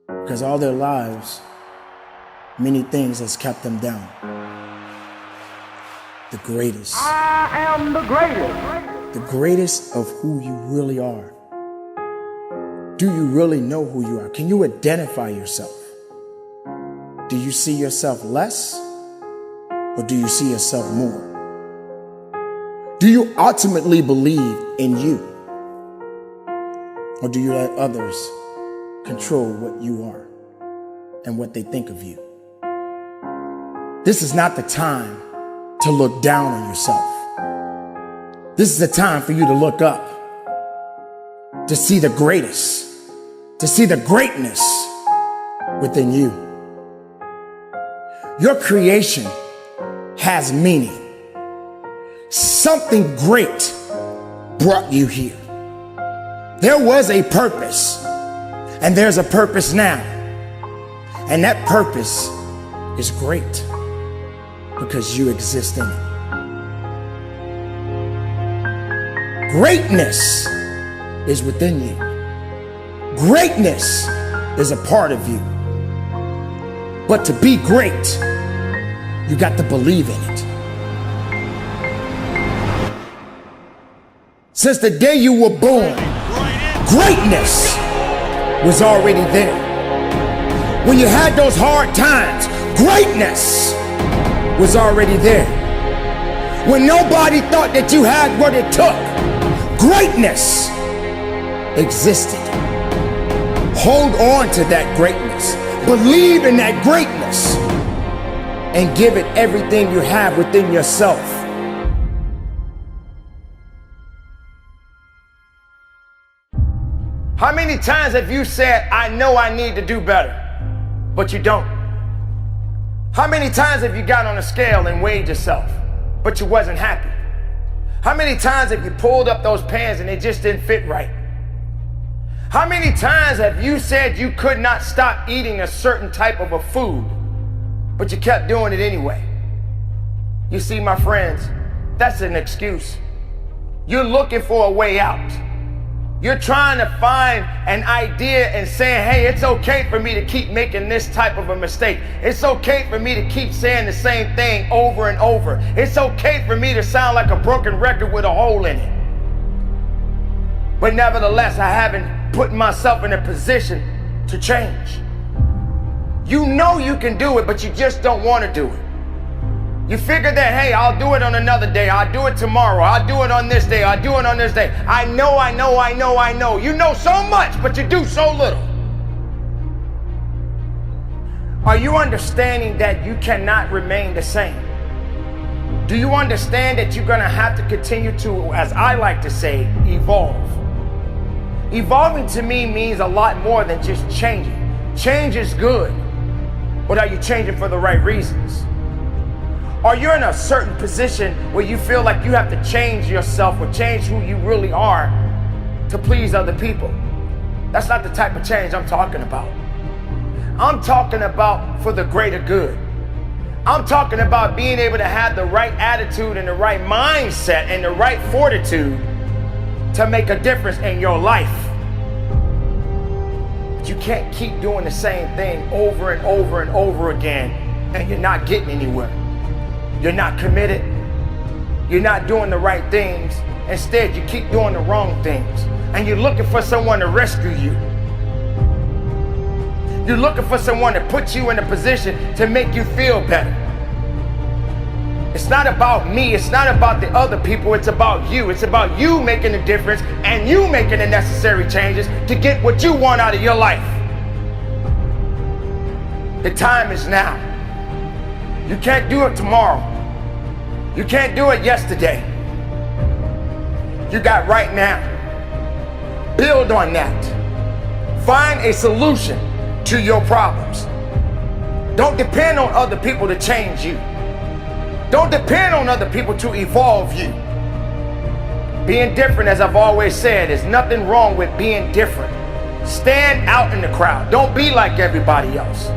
because all their lives, many things has kept them down. The greatest. I am the greatest. The greatest of who you really are. Do you really know who you are? Can you identify yourself? Do you see yourself less or do you see yourself more? Do you ultimately believe in you? Or do you let others control what you are and what they think of you? This is not the time to look down on yourself. This is the time for you to look up, to see the greatest, to see the greatness within you. Your creation has meaning. Something great brought you here. There was a purpose, and there's a purpose now. And that purpose is great because you exist in it. Greatness is within you. Greatness is a part of you. But to be great, you got to believe in it. Since the day you were born, greatness was already there. When you had those hard times, greatness was already there. When nobody thought that you had what it took, greatness existed. Hold on to that greatness. Believe in that greatness and give it everything you have within yourself. How many times have you said, I know I need to do better, but you don't? How many times have you got on a scale and weighed yourself, but you wasn't happy? How many times have you pulled up those pants and they just didn't fit right? How many times have you said you could not stop eating a certain type of a food, but you kept doing it anyway? You see, my friends, that's an excuse. You're looking for a way out. You're trying to find an idea and saying, hey, it's okay for me to keep making this type of a mistake. It's okay for me to keep saying the same thing over and over. It's okay for me to sound like a broken record with a hole in it. But nevertheless, I haven't put myself in a position to change. You know you can do it, but you just don't want to do it. You figure that, hey, I'll do it on another day. I'll do it tomorrow. I'll do it on this day. I'll do it on this day. I know. You know so much, but you do so little. Are you understanding that you cannot remain the same? Do you understand that you're going to have to continue to, as I like to say, evolve? Evolving to me means a lot more than just changing. Change is good, but are you changing for the right reasons? Or you're in a certain position where you feel like you have to change yourself or change who you really are to please other people. That's not the type of change I'm talking about. I'm talking about for the greater good. I'm talking about being able to have the right attitude and the right mindset and the right fortitude to make a difference in your life. But you can't keep doing the same thing over and over and over again and you're not getting anywhere. You're not committed. You're not doing the right things Instead, you keep doing the wrong things. And you're looking for someone to rescue you. You're looking for someone to put you in a position to make you feel better. It's not about me. It's not about the other people. It's about you. It's about you making a difference and you making the necessary changes to get what you want out of your life. The time is now. You can't do it tomorrow. You can't do it yesterday. You got right now. Build on that. Find a solution to your problems. Don't depend on other people to change you. Don't depend on other people to evolve you. Being different, as I've always said, is nothing wrong with being different. Stand out in the crowd. Don't be like everybody else.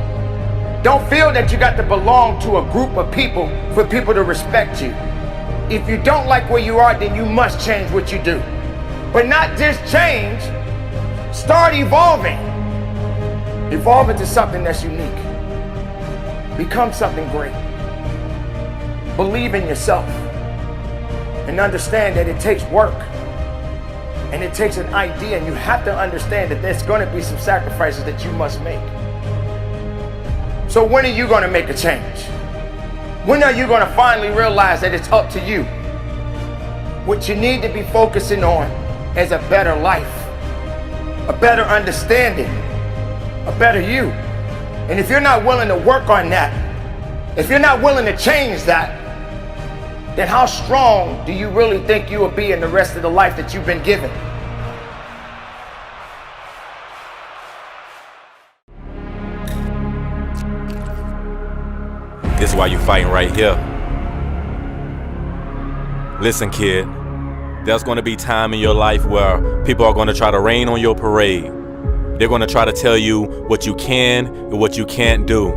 Don't feel that you got to belong to a group of people for people to respect you. If you don't like where you are, then you must change what you do. But not just change, start evolving. Evolve into something that's unique. Become something great. Believe in yourself and understand that it takes work and it takes an idea, and you have to understand that there's going to be some sacrifices that you must make. So when are you going to make a change? When are you going to finally realize that it's up to you? What you need to be focusing on is a better life, a better understanding, a better you. And if you're not willing to work on that, if you're not willing to change that, then how strong do you really think you will be in the rest of the life that you've been given? This is why you're fighting right here. Listen, kid, there's going to be time in your life where people are going to try to rain on your parade. They're going to try to tell you what you can and what you can't do.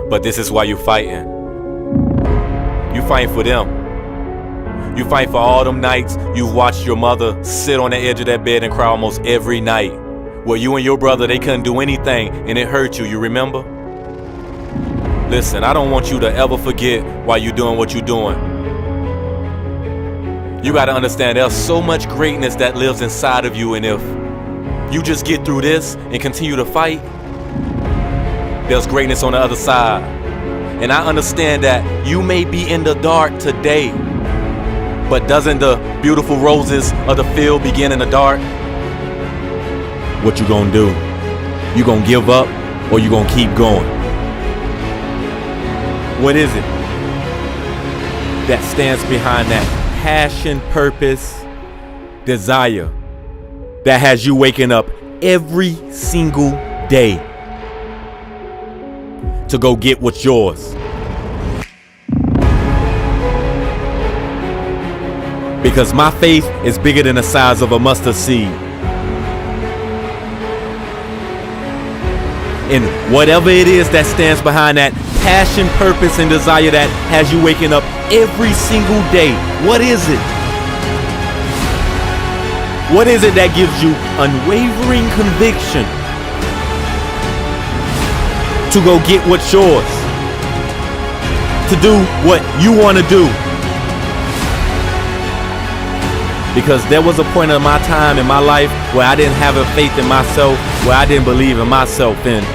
But this is why you're fighting. You fighting for them. You fight for all them nights you've watched your mother sit on the edge of that bed and cry almost every night. Where you and your brother, they couldn't do anything and it hurt you, you remember? Listen, I don't want you to ever forget why you're doing what you're doing. You gotta understand there's so much greatness that lives inside of you, and if you just get through this and continue to fight, there's greatness on the other side. And I understand that you may be in the dark today, but doesn't the beautiful roses of the field begin in the dark? What you gonna do? You gonna give up or you gonna keep going? What is it that stands behind that passion, purpose, desire that has you waking up every single day to go get what's yours? Because my faith is bigger than the size of a mustard seed. And whatever it is that stands behind that passion, purpose, and desire that has you waking up every single day, what is it? What is it that gives you unwavering conviction to go get what's yours? To do what you want to do? Because there was a point in my time in my life where I didn't have a faith in myself, where I didn't believe in myself, and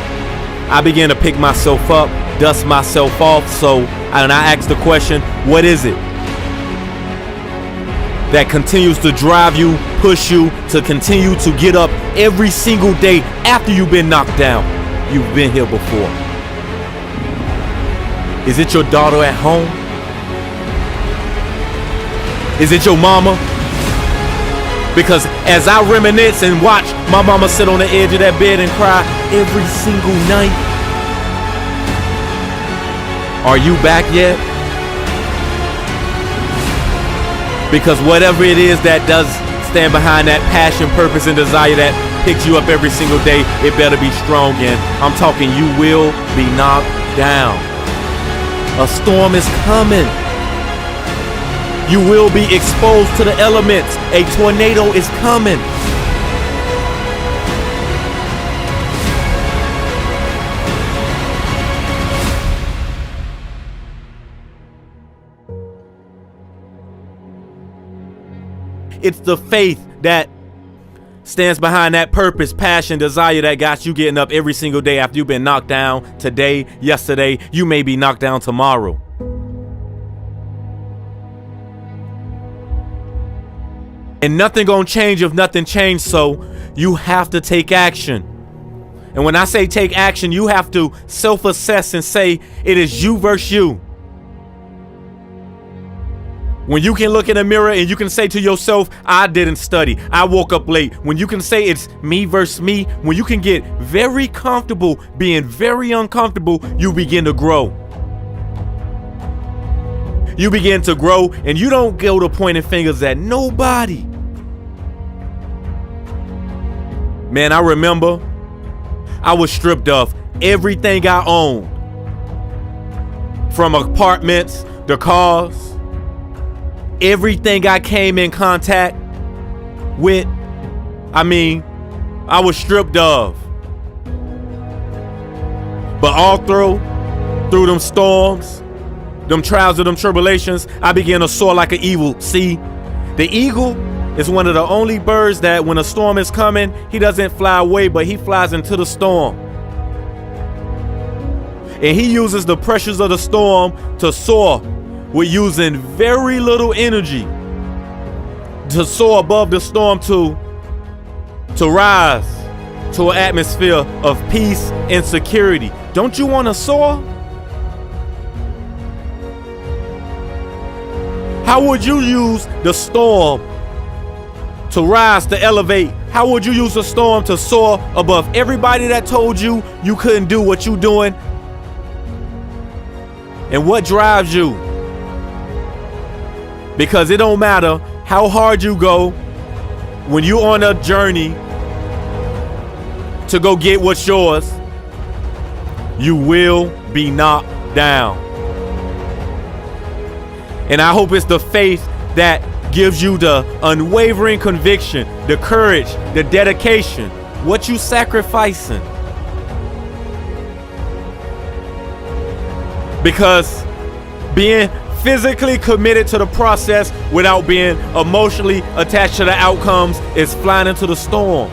I began to pick myself up, dust myself off. And I asked the question, what is it that continues to drive you, push you to continue to get up every single day after you've been knocked down? You've been here before. Is it your daughter at home? Is it your mama? Because as I reminisce and watch my mama sit on the edge of that bed and cry every single night, are you back yet? Because whatever it is that does stand behind that passion, purpose, and desire that picks you up every single day, it better be strong. And I'm talking, you will be knocked down. A storm is coming. You will be exposed to the elements. A tornado is coming. It's the faith that stands behind that purpose, passion, desire that got you getting up every single day after you've been knocked down today, yesterday. You may be knocked down tomorrow. And nothing gonna change if nothing changed, so you have to take action. And when I say take action, you have to self-assess and say it is you versus you. When you can look in the mirror and you can say to yourself, I didn't study, I woke up late. When you can say it's me versus me, when you can get very comfortable being very uncomfortable, you begin to grow. You begin to grow and you don't go to pointing fingers at nobody. Man, I remember I was stripped of everything I owned. From apartments, the cars, everything I came in contact with, I was stripped of. But all through them storms, them trials and them tribulations, I began to soar like an eagle. See, the eagle is one of the only birds that when a storm is coming, he doesn't fly away, but he flies into the storm. And he uses the pressures of the storm to soar. We're using very little energy to soar above the storm to rise to an atmosphere of peace and security. Don't you want to soar? How would you use the storm to rise, to elevate? How would you use the storm to soar above everybody that told you you couldn't do what you're doing? And what drives you? Because it don't matter how hard you go when you're on a journey to go get what's yours, you will be knocked down. And I hope it's the faith that gives you the unwavering conviction, the courage, the dedication, what you sacrificing. Because being physically committed to the process without being emotionally attached to the outcomes is flying into the storm.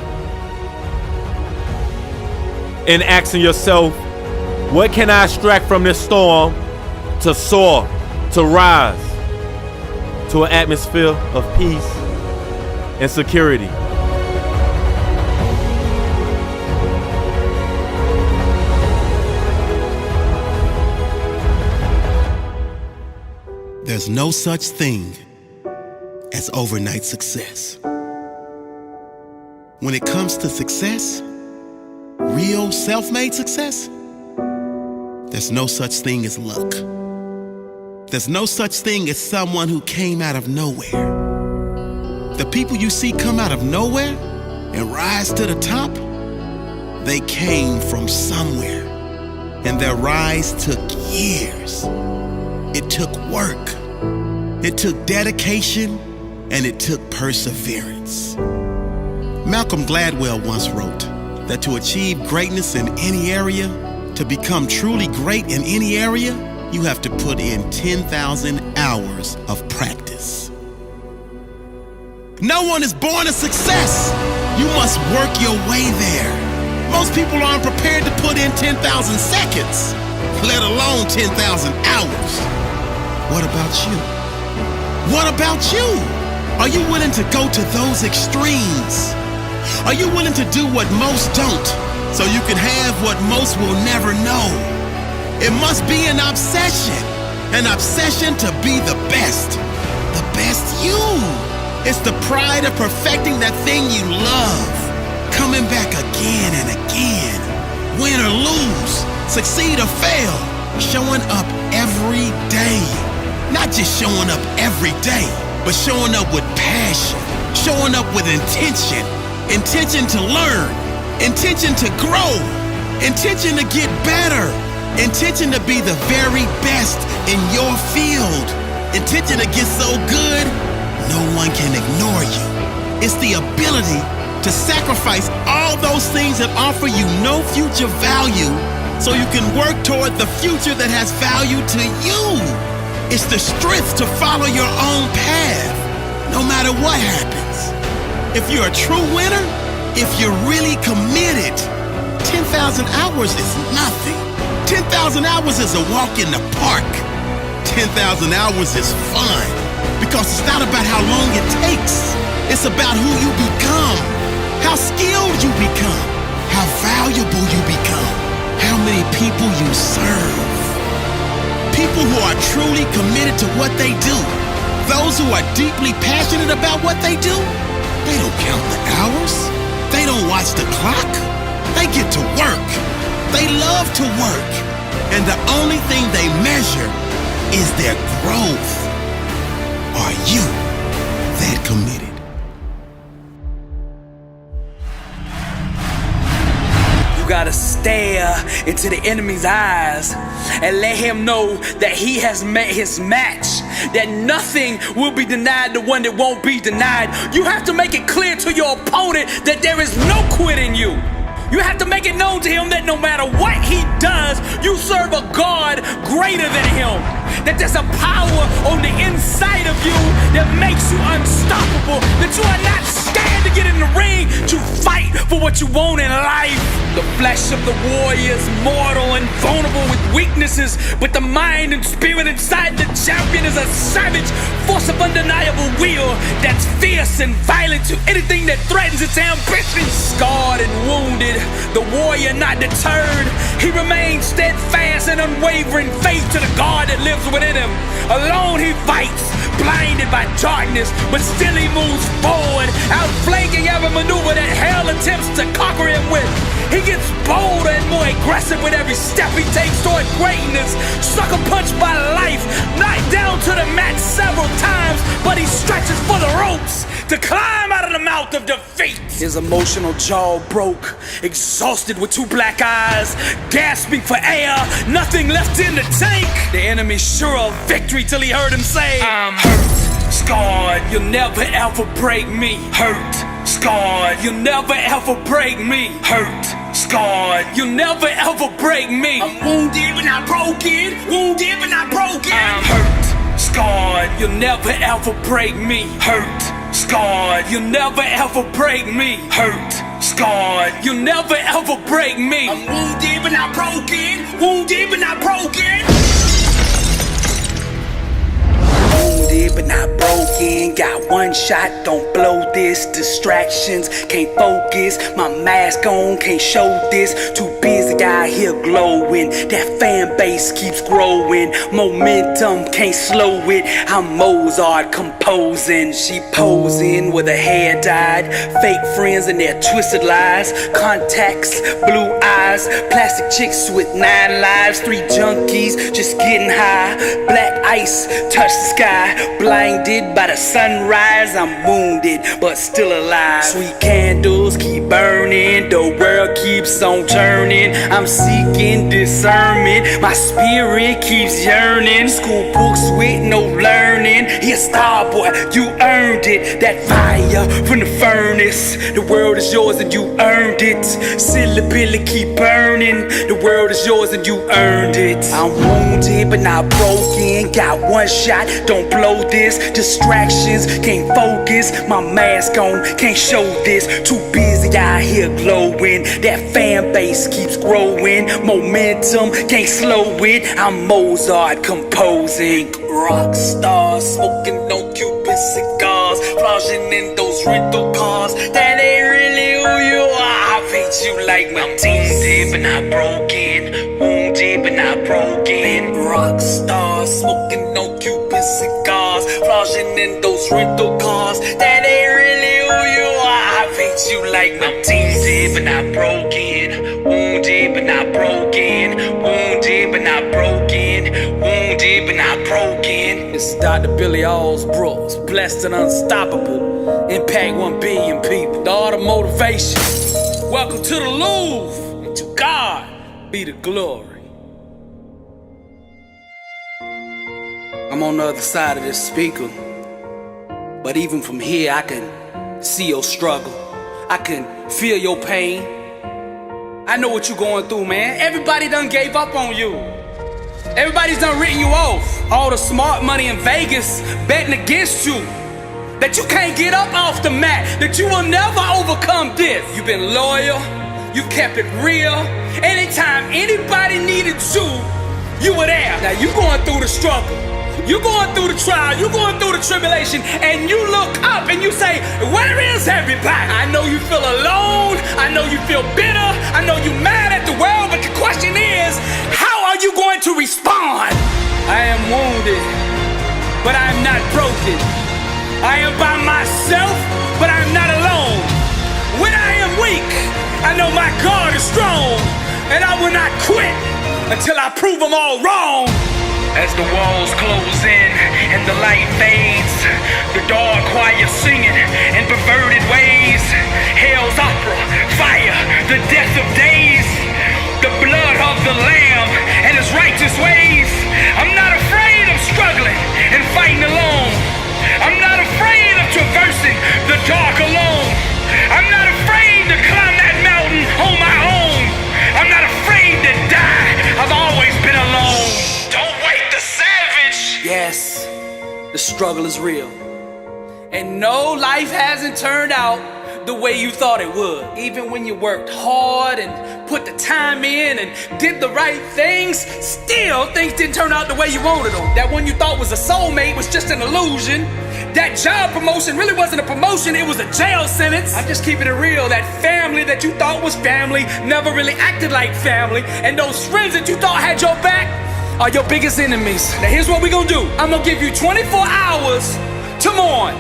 And asking yourself, what can I extract from this storm to soar, to rise to an atmosphere of peace and security? There's no such thing as overnight success. When it comes to success, real self-made success, there's no such thing as luck. There's no such thing as someone who came out of nowhere. The people you see come out of nowhere and rise to the top, they came from somewhere. And their rise took years. It took work. It took dedication, and it took perseverance. Malcolm Gladwell once wrote that to achieve greatness in any area, to become truly great in any area, you have to put in 10,000 hours of practice. No one is born a success. You must work your way there. Most people aren't prepared to put in 10,000 seconds, let alone 10,000 hours. What about you? What about you? Are you willing to go to those extremes? Are you willing to do what most don't, so you can have what most will never know? It must be an obsession to be the best you. It's the pride of perfecting that thing you love, coming back again and again, win or lose, succeed or fail, showing up every day. Not just showing up every day, but showing up with passion, showing up with intention to learn, intention to grow, intention to get better, intention to be the very best in your field, intention to get so good, no one can ignore you. It's the ability to sacrifice all those things that offer you no future value so you can work toward the future that has value to you. It's the strength to follow your own path, no matter matter what happens. If you're a true winner, if you're really committed, 10,000 hours is nothing. 10,000 hours is a walk in the park. 10,000 hours is fun because it's not about how long it takes. It's about who you become, how skilled you become, how valuable you become, how many people you serve. People who are truly committed to what they do, those who are deeply passionate about what they do, they don't count the hours. They don't watch the clock. They get to work. They love to work. And the only thing they measure is their growth. Are you that committed? You gotta stare into the enemy's eyes and let him know that he has met his match, that nothing will be denied the one that won't be denied. You have to make it clear to your opponent that there is no quit in you. You have to make it known to him that no matter what he does, you serve a God greater than him. That there's a power on the inside of you that makes you unstoppable. That you are not scared to get in the ring to fight for what you want in life. The flesh of the warrior is mortal and vulnerable with weaknesses, but the mind and spirit inside the champion is a savage force of undeniable will that's fierce and violent to anything that threatens its ambition. Scarred and wounded, the warrior not deterred, he remains steadfast and unwavering faith to the God that lives within him. Alone he fights, blinded by darkness, but still he moves forward, outflanking every maneuver that hell attempts to conquer him with. He gets bolder and more aggressive with every step he takes toward greatness. Sucker punched by life, knocked down to the mat several times, but he stretches for the ropes to climb out of the mouth of defeat. His emotional jaw broke, exhausted with two black eyes, gasping for air, nothing left in the tank. The enemy sure of victory till he heard him say, I'm hurt, scarred, you'll never ever break me. Hurt, scarred, you'll never ever break me. Hurt, scarred, you'll never ever break me. I'm wounded but not broken, wounded but not broken. I'm hurt, scarred, you'll never ever break me. Hurt, scarred, you'll never ever break me. Hurt, scarred, you'll never ever break me. I'm wounded but not broken, wounded but not broken. Wounded but not broken, got one shot, don't blow this. Distractions, can't focus, my mask on, can't show this. Too busy out here glowing, that fan base keeps growing. Momentum, can't slow it, I'm Mozart composing. She posing with her hair dyed, fake friends and their twisted lies. Contacts, blue eyes, plastic chicks with 9 lives. 3 junkies, just getting high. Black ice, touch the sky, blinded by the sunrise. I'm wounded, but still alive. Sweet candles keep burning, the world keeps on turning. I'm seeking discernment, my spirit keeps yearning. School books with no learning. Here, star boy, you earned it. That fire from the furnace, the world is yours and you earned it. Syllabilla keep burning, the world is yours and you earned it. I'm wounded but not broken, got one shot, don't blow this. Distractions, can't focus, my mask on, can't show this. Too busy out here glowing, that fan base keeps growing. Momentum, can't slow it, I'm Mozart composing. Rock stars, smoking on Cuban cigars, flossing in those rental cars. That ain't really who you are. I paint you like my wounded but not broken, wounded but not broken. Rock stars, smoking on Cuban cigars, flossing in those rental cars. That ain't really who you are. I paint you like my wounded but not broken, wounded but not broken, wounded but not broken, wounded but not broken. This is Dr. Billy Allsbrooks, blessed and unstoppable. Impact 1 billion people. The art of motivation. Welcome to the Louvre, and to God be the glory. I'm on the other side of this speaker, but even from here I can see your struggle. I can feel your pain. I know what you're going through, man. Everybody done gave up on you. Everybody's done written you off. All the smart money in Vegas betting against you. that you can't get up off the mat, that you will never overcome this. You've been loyal, you've kept it real. Anytime anybody needed you, you were there. Now you going through the struggle, you going through the trial, you going through the tribulation, and you look up and you say, where is everybody? I know you feel alone, I know you feel bitter, I know you mad at the world, but the question is, how are you going to respond? I am wounded, but I am not broken. I am by myself, but I am not alone. When I am weak, I know my God is strong, and I will not quit until I prove them all wrong. As the walls close in and the light fades, the dark choir singing in perverted ways, hell's opera, fire, the death of days, the blood of the Lamb and his righteous ways. I'm not afraid of struggling and fighting alone. I'm not afraid of traversing the dark alone. I'm not afraid to climb that mountain on my own. I'm not afraid to die. I've always been alone. Don't wait the savage. Yes, the struggle is real. And no, life hasn't turned out the way you thought it would. Even when you worked hard and put the time in and did the right things, still things didn't turn out the way you wanted them. That one you thought was a soulmate was just an illusion. That job promotion really wasn't a promotion, it was a jail sentence. I'm just keeping it real. That family that you thought was family never really acted like family. And those friends that you thought had your back are your biggest enemies. Now here's what we're gonna do. I'm gonna give you 24 hours to mourn,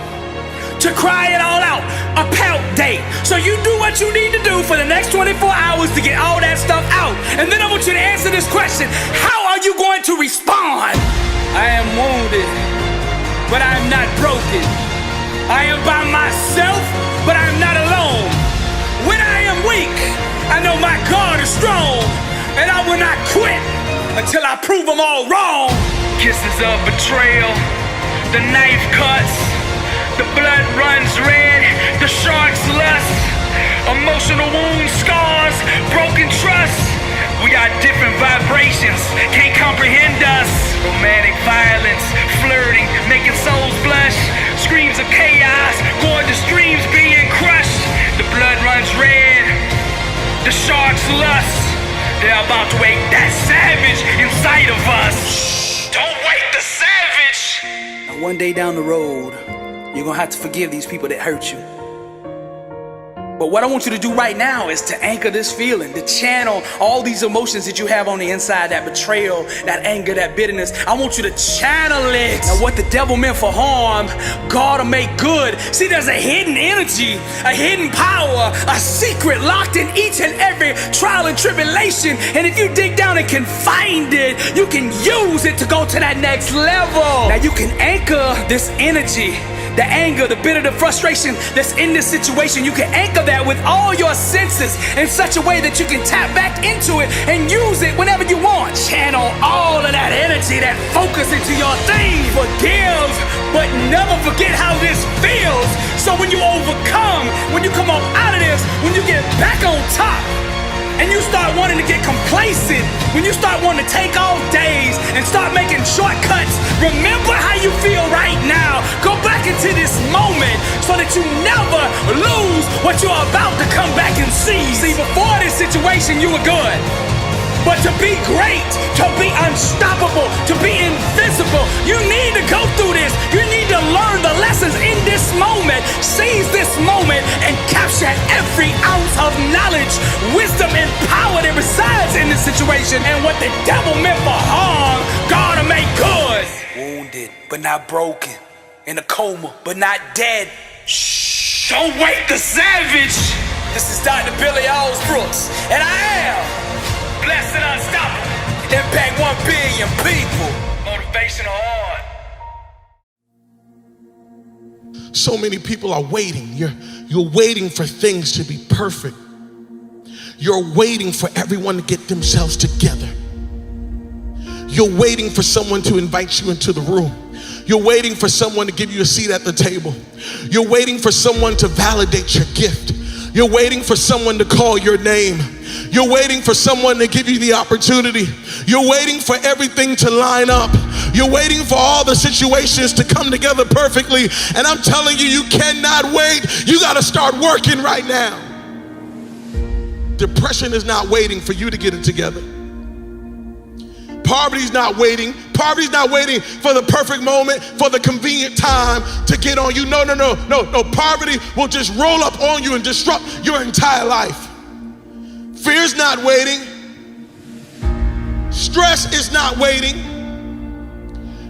to cry it all out, a pout day. So you do what you need to do for the next 24 hours to get all that stuff out. And then I want you to answer this question. How are you going to respond? I am wounded, but I am not broken. I am by myself, but I am not alone. When I am weak, I know my God is strong, and I will not quit until I prove them all wrong. Kisses of betrayal, the knife cuts, the blood runs red, the shark's lust, emotional wounds, scars, broken trust. We got different vibrations, can't comprehend us. Romantic violence, flirting, making souls blush. Screams of chaos, gorgeous dreams being crushed. The blood runs red, the shark's lust. They're about to wake that savage inside of us. Don't wake the savage. Now one day down the road, you're gonna have to forgive these people that hurt you. But what I want you to do right now is to anchor this feeling, to channel all these emotions that you have on the inside, that betrayal, that anger, that bitterness. I want you to channel it. Now what the devil meant for harm, God will make good. See, there's a hidden energy, a hidden power, a secret locked in each and every trial and tribulation. And if you dig down and can find it, you can use it to go to that next level. Now you can anchor this energy, the anger, the bitter, the frustration that's in this situation. You can anchor that with all your senses in such a way that you can tap back into it and use it whenever you want. Channel all of that energy, that focus into your thing. Forgive, but never forget how this feels. So when you overcome, when you come up out of this, when you get back on top, and you start wanting to get complacent, when you start wanting to take off days and start making shortcuts, remember how you feel right now. Go back into this moment so that you never lose what you're about to come back and see. See, before this situation, you were good. But to be great, to be unstoppable, to be invincible, you need to go through this. You need to learn the lessons in this moment. Seize this moment and capture every ounce of knowledge, wisdom, and power that resides in this situation. And what the devil meant for harm, God will make good. Wounded, but not broken. In a coma, but not dead. Shh, don't wake the savage. This is Dr. Billy Brooks, and I am blessed and unstoppable. Impact 1 billion people. Motivational heart. So many people are waiting. You're waiting for things to be perfect. You're waiting for everyone to get themselves together. You're waiting for someone to invite you into the room. You're waiting for someone to give you a seat at the table. You're waiting for someone to validate your gift. You're waiting for someone to call your name. You're waiting for someone to give you the opportunity. You're waiting for everything to line up. You're waiting for all the situations to come together perfectly. And I'm telling you, you cannot wait. You got to start working right now. Depression is not waiting for you to get it together. Poverty's not waiting. Poverty's not waiting for the perfect moment, for the convenient time to get on you. No. Poverty will just roll up on you and disrupt your entire life. Fear's not waiting. Stress is not waiting.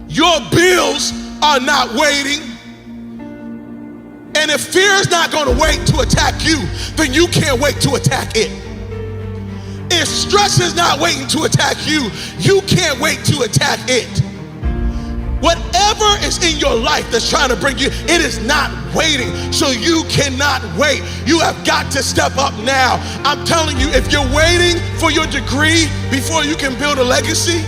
Your bills are not waiting. And if fear is not going to wait to attack you, then you can't wait to attack it. If stress is not waiting to attack you, you can't wait to attack it. Whatever is in your life that's trying to bring you, it is not waiting. So you cannot wait. You have got to step up now. I'm telling you, if you're waiting for your degree before you can build a legacy,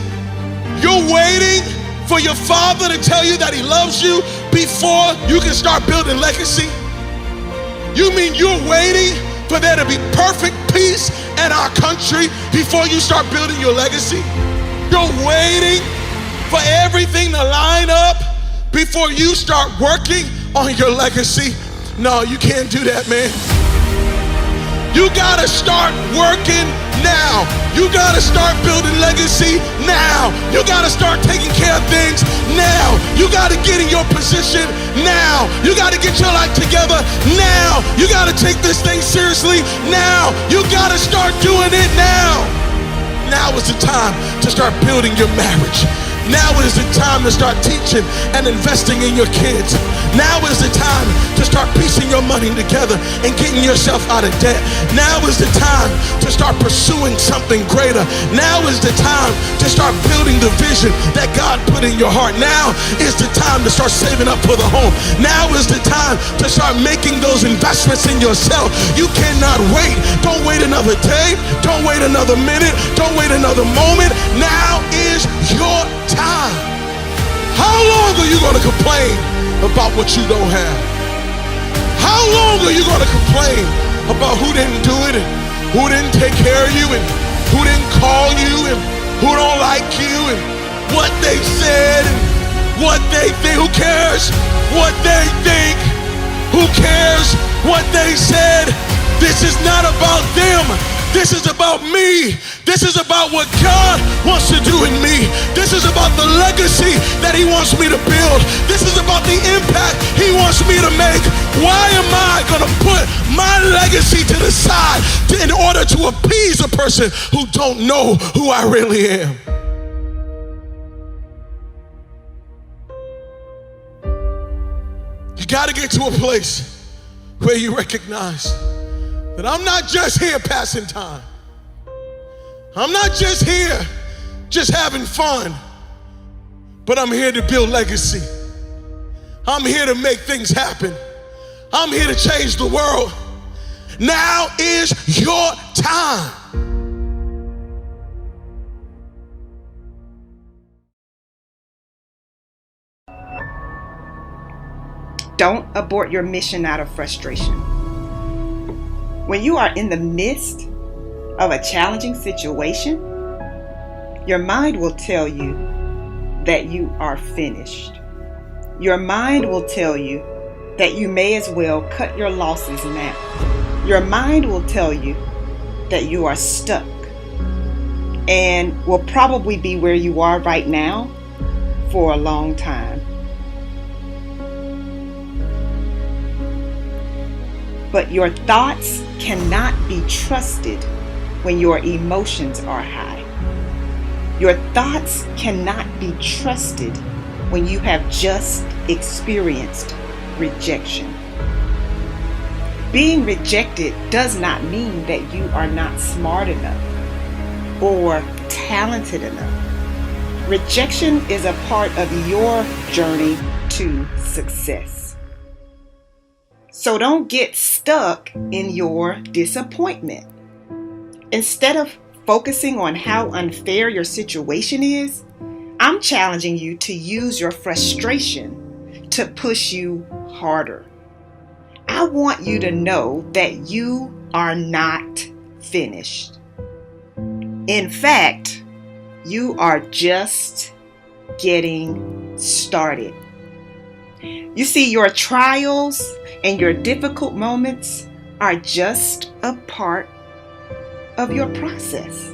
you're waiting for your father to tell you that he loves you before you can start building legacy. You mean you're waiting for there to be perfect peace in our country before you start building your legacy? You're waiting for everything to line up before you start working on your legacy? No, you can't do that, man. You gotta start working now. You gotta start building legacy now. You gotta start taking care of things now. You gotta get in your position now. You gotta get your life together now. You gotta take this thing seriously now. You gotta start doing it now. Now is the time to start building your marriage. Now is the time to start teaching and investing in your kids. Now is the time to start piecing your money together and getting yourself out of debt. Now is the time to start pursuing something greater. Now is the time to start building the vision that God put in your heart. Now is the time to start saving up for the home. Now is the time to start making those investments in yourself. You cannot wait. Don't wait another day. Don't wait another minute. Don't wait another moment. Now is your time. How long are you going to complain about what you don't have? How long are you going to complain about who didn't do it and who didn't take care of you and who didn't call you and who don't like you and what they said and what they think? Who cares what they think? Who cares what they said? This is not about them. This is about me. This is about what God wants to do in me. This is about the legacy that he wants me to build. This is about the impact he wants me to make. Why am I going to put my legacy to the side in order to appease a person who don't know who I really am? You got to get to a place where you recognize that I'm not just here passing time. I'm not just here just having fun, but I'm here to build legacy. I'm here to make things happen. I'm here to change the world. Now is your time. Don't abort your mission out of frustration. When you are in the midst of a challenging situation, your mind will tell you that you are finished. Your mind will tell you that you may as well cut your losses now. Your mind will tell you that you are stuck and will probably be where you are right now for a long time. But your thoughts cannot be trusted when your emotions are high. Your thoughts cannot be trusted when you have just experienced rejection. Being rejected does not mean that you are not smart enough or talented enough. Rejection is a part of your journey to success. So don't get stuck in your disappointment. Instead of focusing on how unfair your situation is, I'm challenging you to use your frustration to push you harder. I want you to know that you are not finished. In fact, you are just getting started. You see, your trials and your difficult moments are just a part of your process.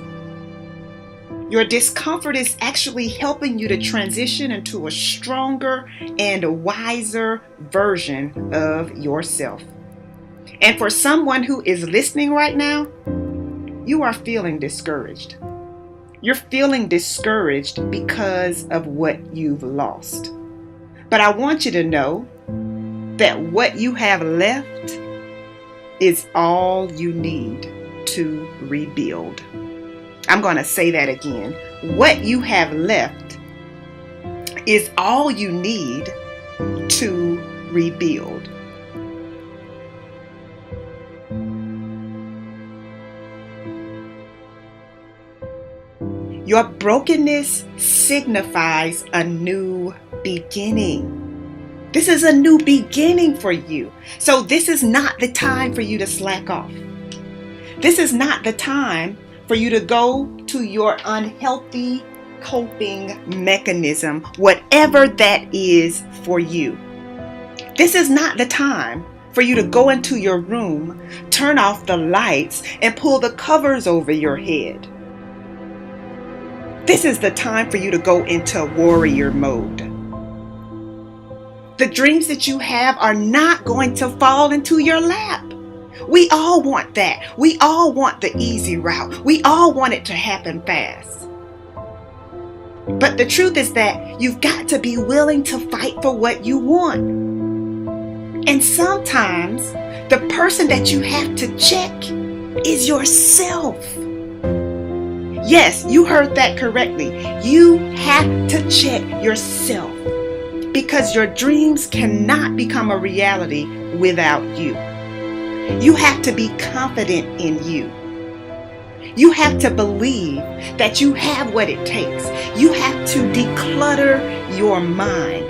Your discomfort is actually helping you to transition into a stronger and wiser version of yourself. And for someone who is listening right now, you are feeling discouraged. You're feeling discouraged because of what you've lost. But I want you to know that what you have left is all you need to rebuild. I'm going to say that again. What you have left is all you need to rebuild. Your brokenness signifies a new beginning. This is a new beginning for you. So this is not the time for you to slack off. This is not the time for you to go to your unhealthy coping mechanism, whatever that is for you. This is not the time for you to go into your room, turn off the lights, and pull the covers over your head. This is the time for you to go into warrior mode. The dreams that you have are not going to fall into your lap. We all want that. We all want the easy route. We all want it to happen fast. But the truth is that you've got to be willing to fight for what you want. And sometimes the person that you have to check is yourself. Yes, you heard that correctly. You have to check yourself because your dreams cannot become a reality without you. You have to be confident in you. You have to believe that you have what it takes. You have to declutter your mind.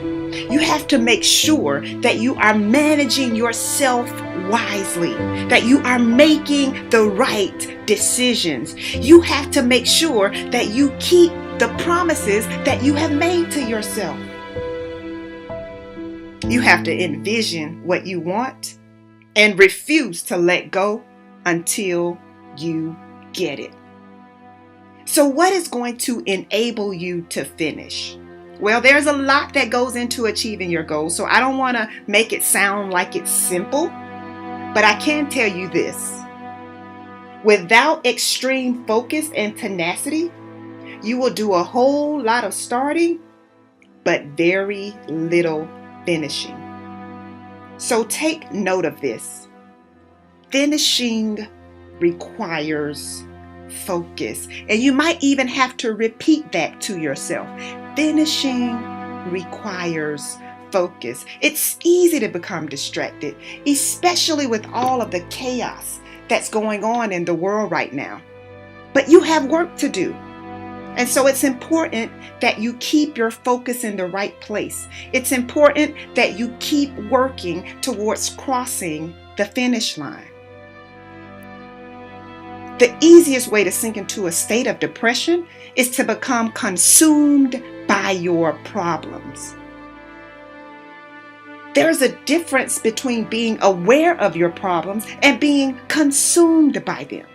You have to make sure that you are managing yourself wisely, that you are making the right decisions. You have to make sure that you keep the promises that you have made to yourself. You have to envision what you want and refuse to let go until you get it. So what is going to enable you to finish? Well, there's a lot that goes into achieving your goals, so I don't want to make it sound like it's simple, but I can tell you this. Without extreme focus and tenacity, you will do a whole lot of starting, but very little finishing. So take note of this. Finishing requires focus, and you might even have to repeat that to yourself. Finishing requires focus. It's easy to become distracted, especially with all of the chaos that's going on in the world right now. But you have work to do. And so it's important that you keep your focus in the right place. It's important that you keep working towards crossing the finish line. The easiest way to sink into a state of depression is to become consumed by your problems. There's a difference between being aware of your problems and being consumed by them.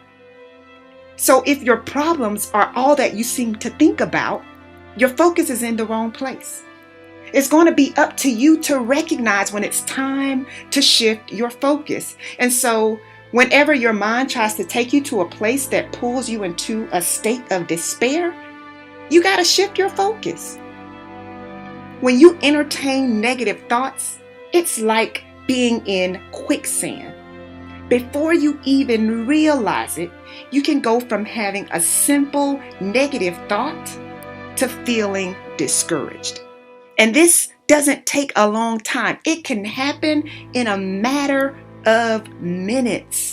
So if your problems are all that you seem to think about, your focus is in the wrong place. It's going to be up to you to recognize when it's time to shift your focus. And so whenever your mind tries to take you to a place that pulls you into a state of despair, you got to shift your focus. When you entertain negative thoughts, it's like being in quicksand. Before you even realize it, you can go from having a simple negative thought to feeling discouraged. And this doesn't take a long time. It can happen in a matter of minutes.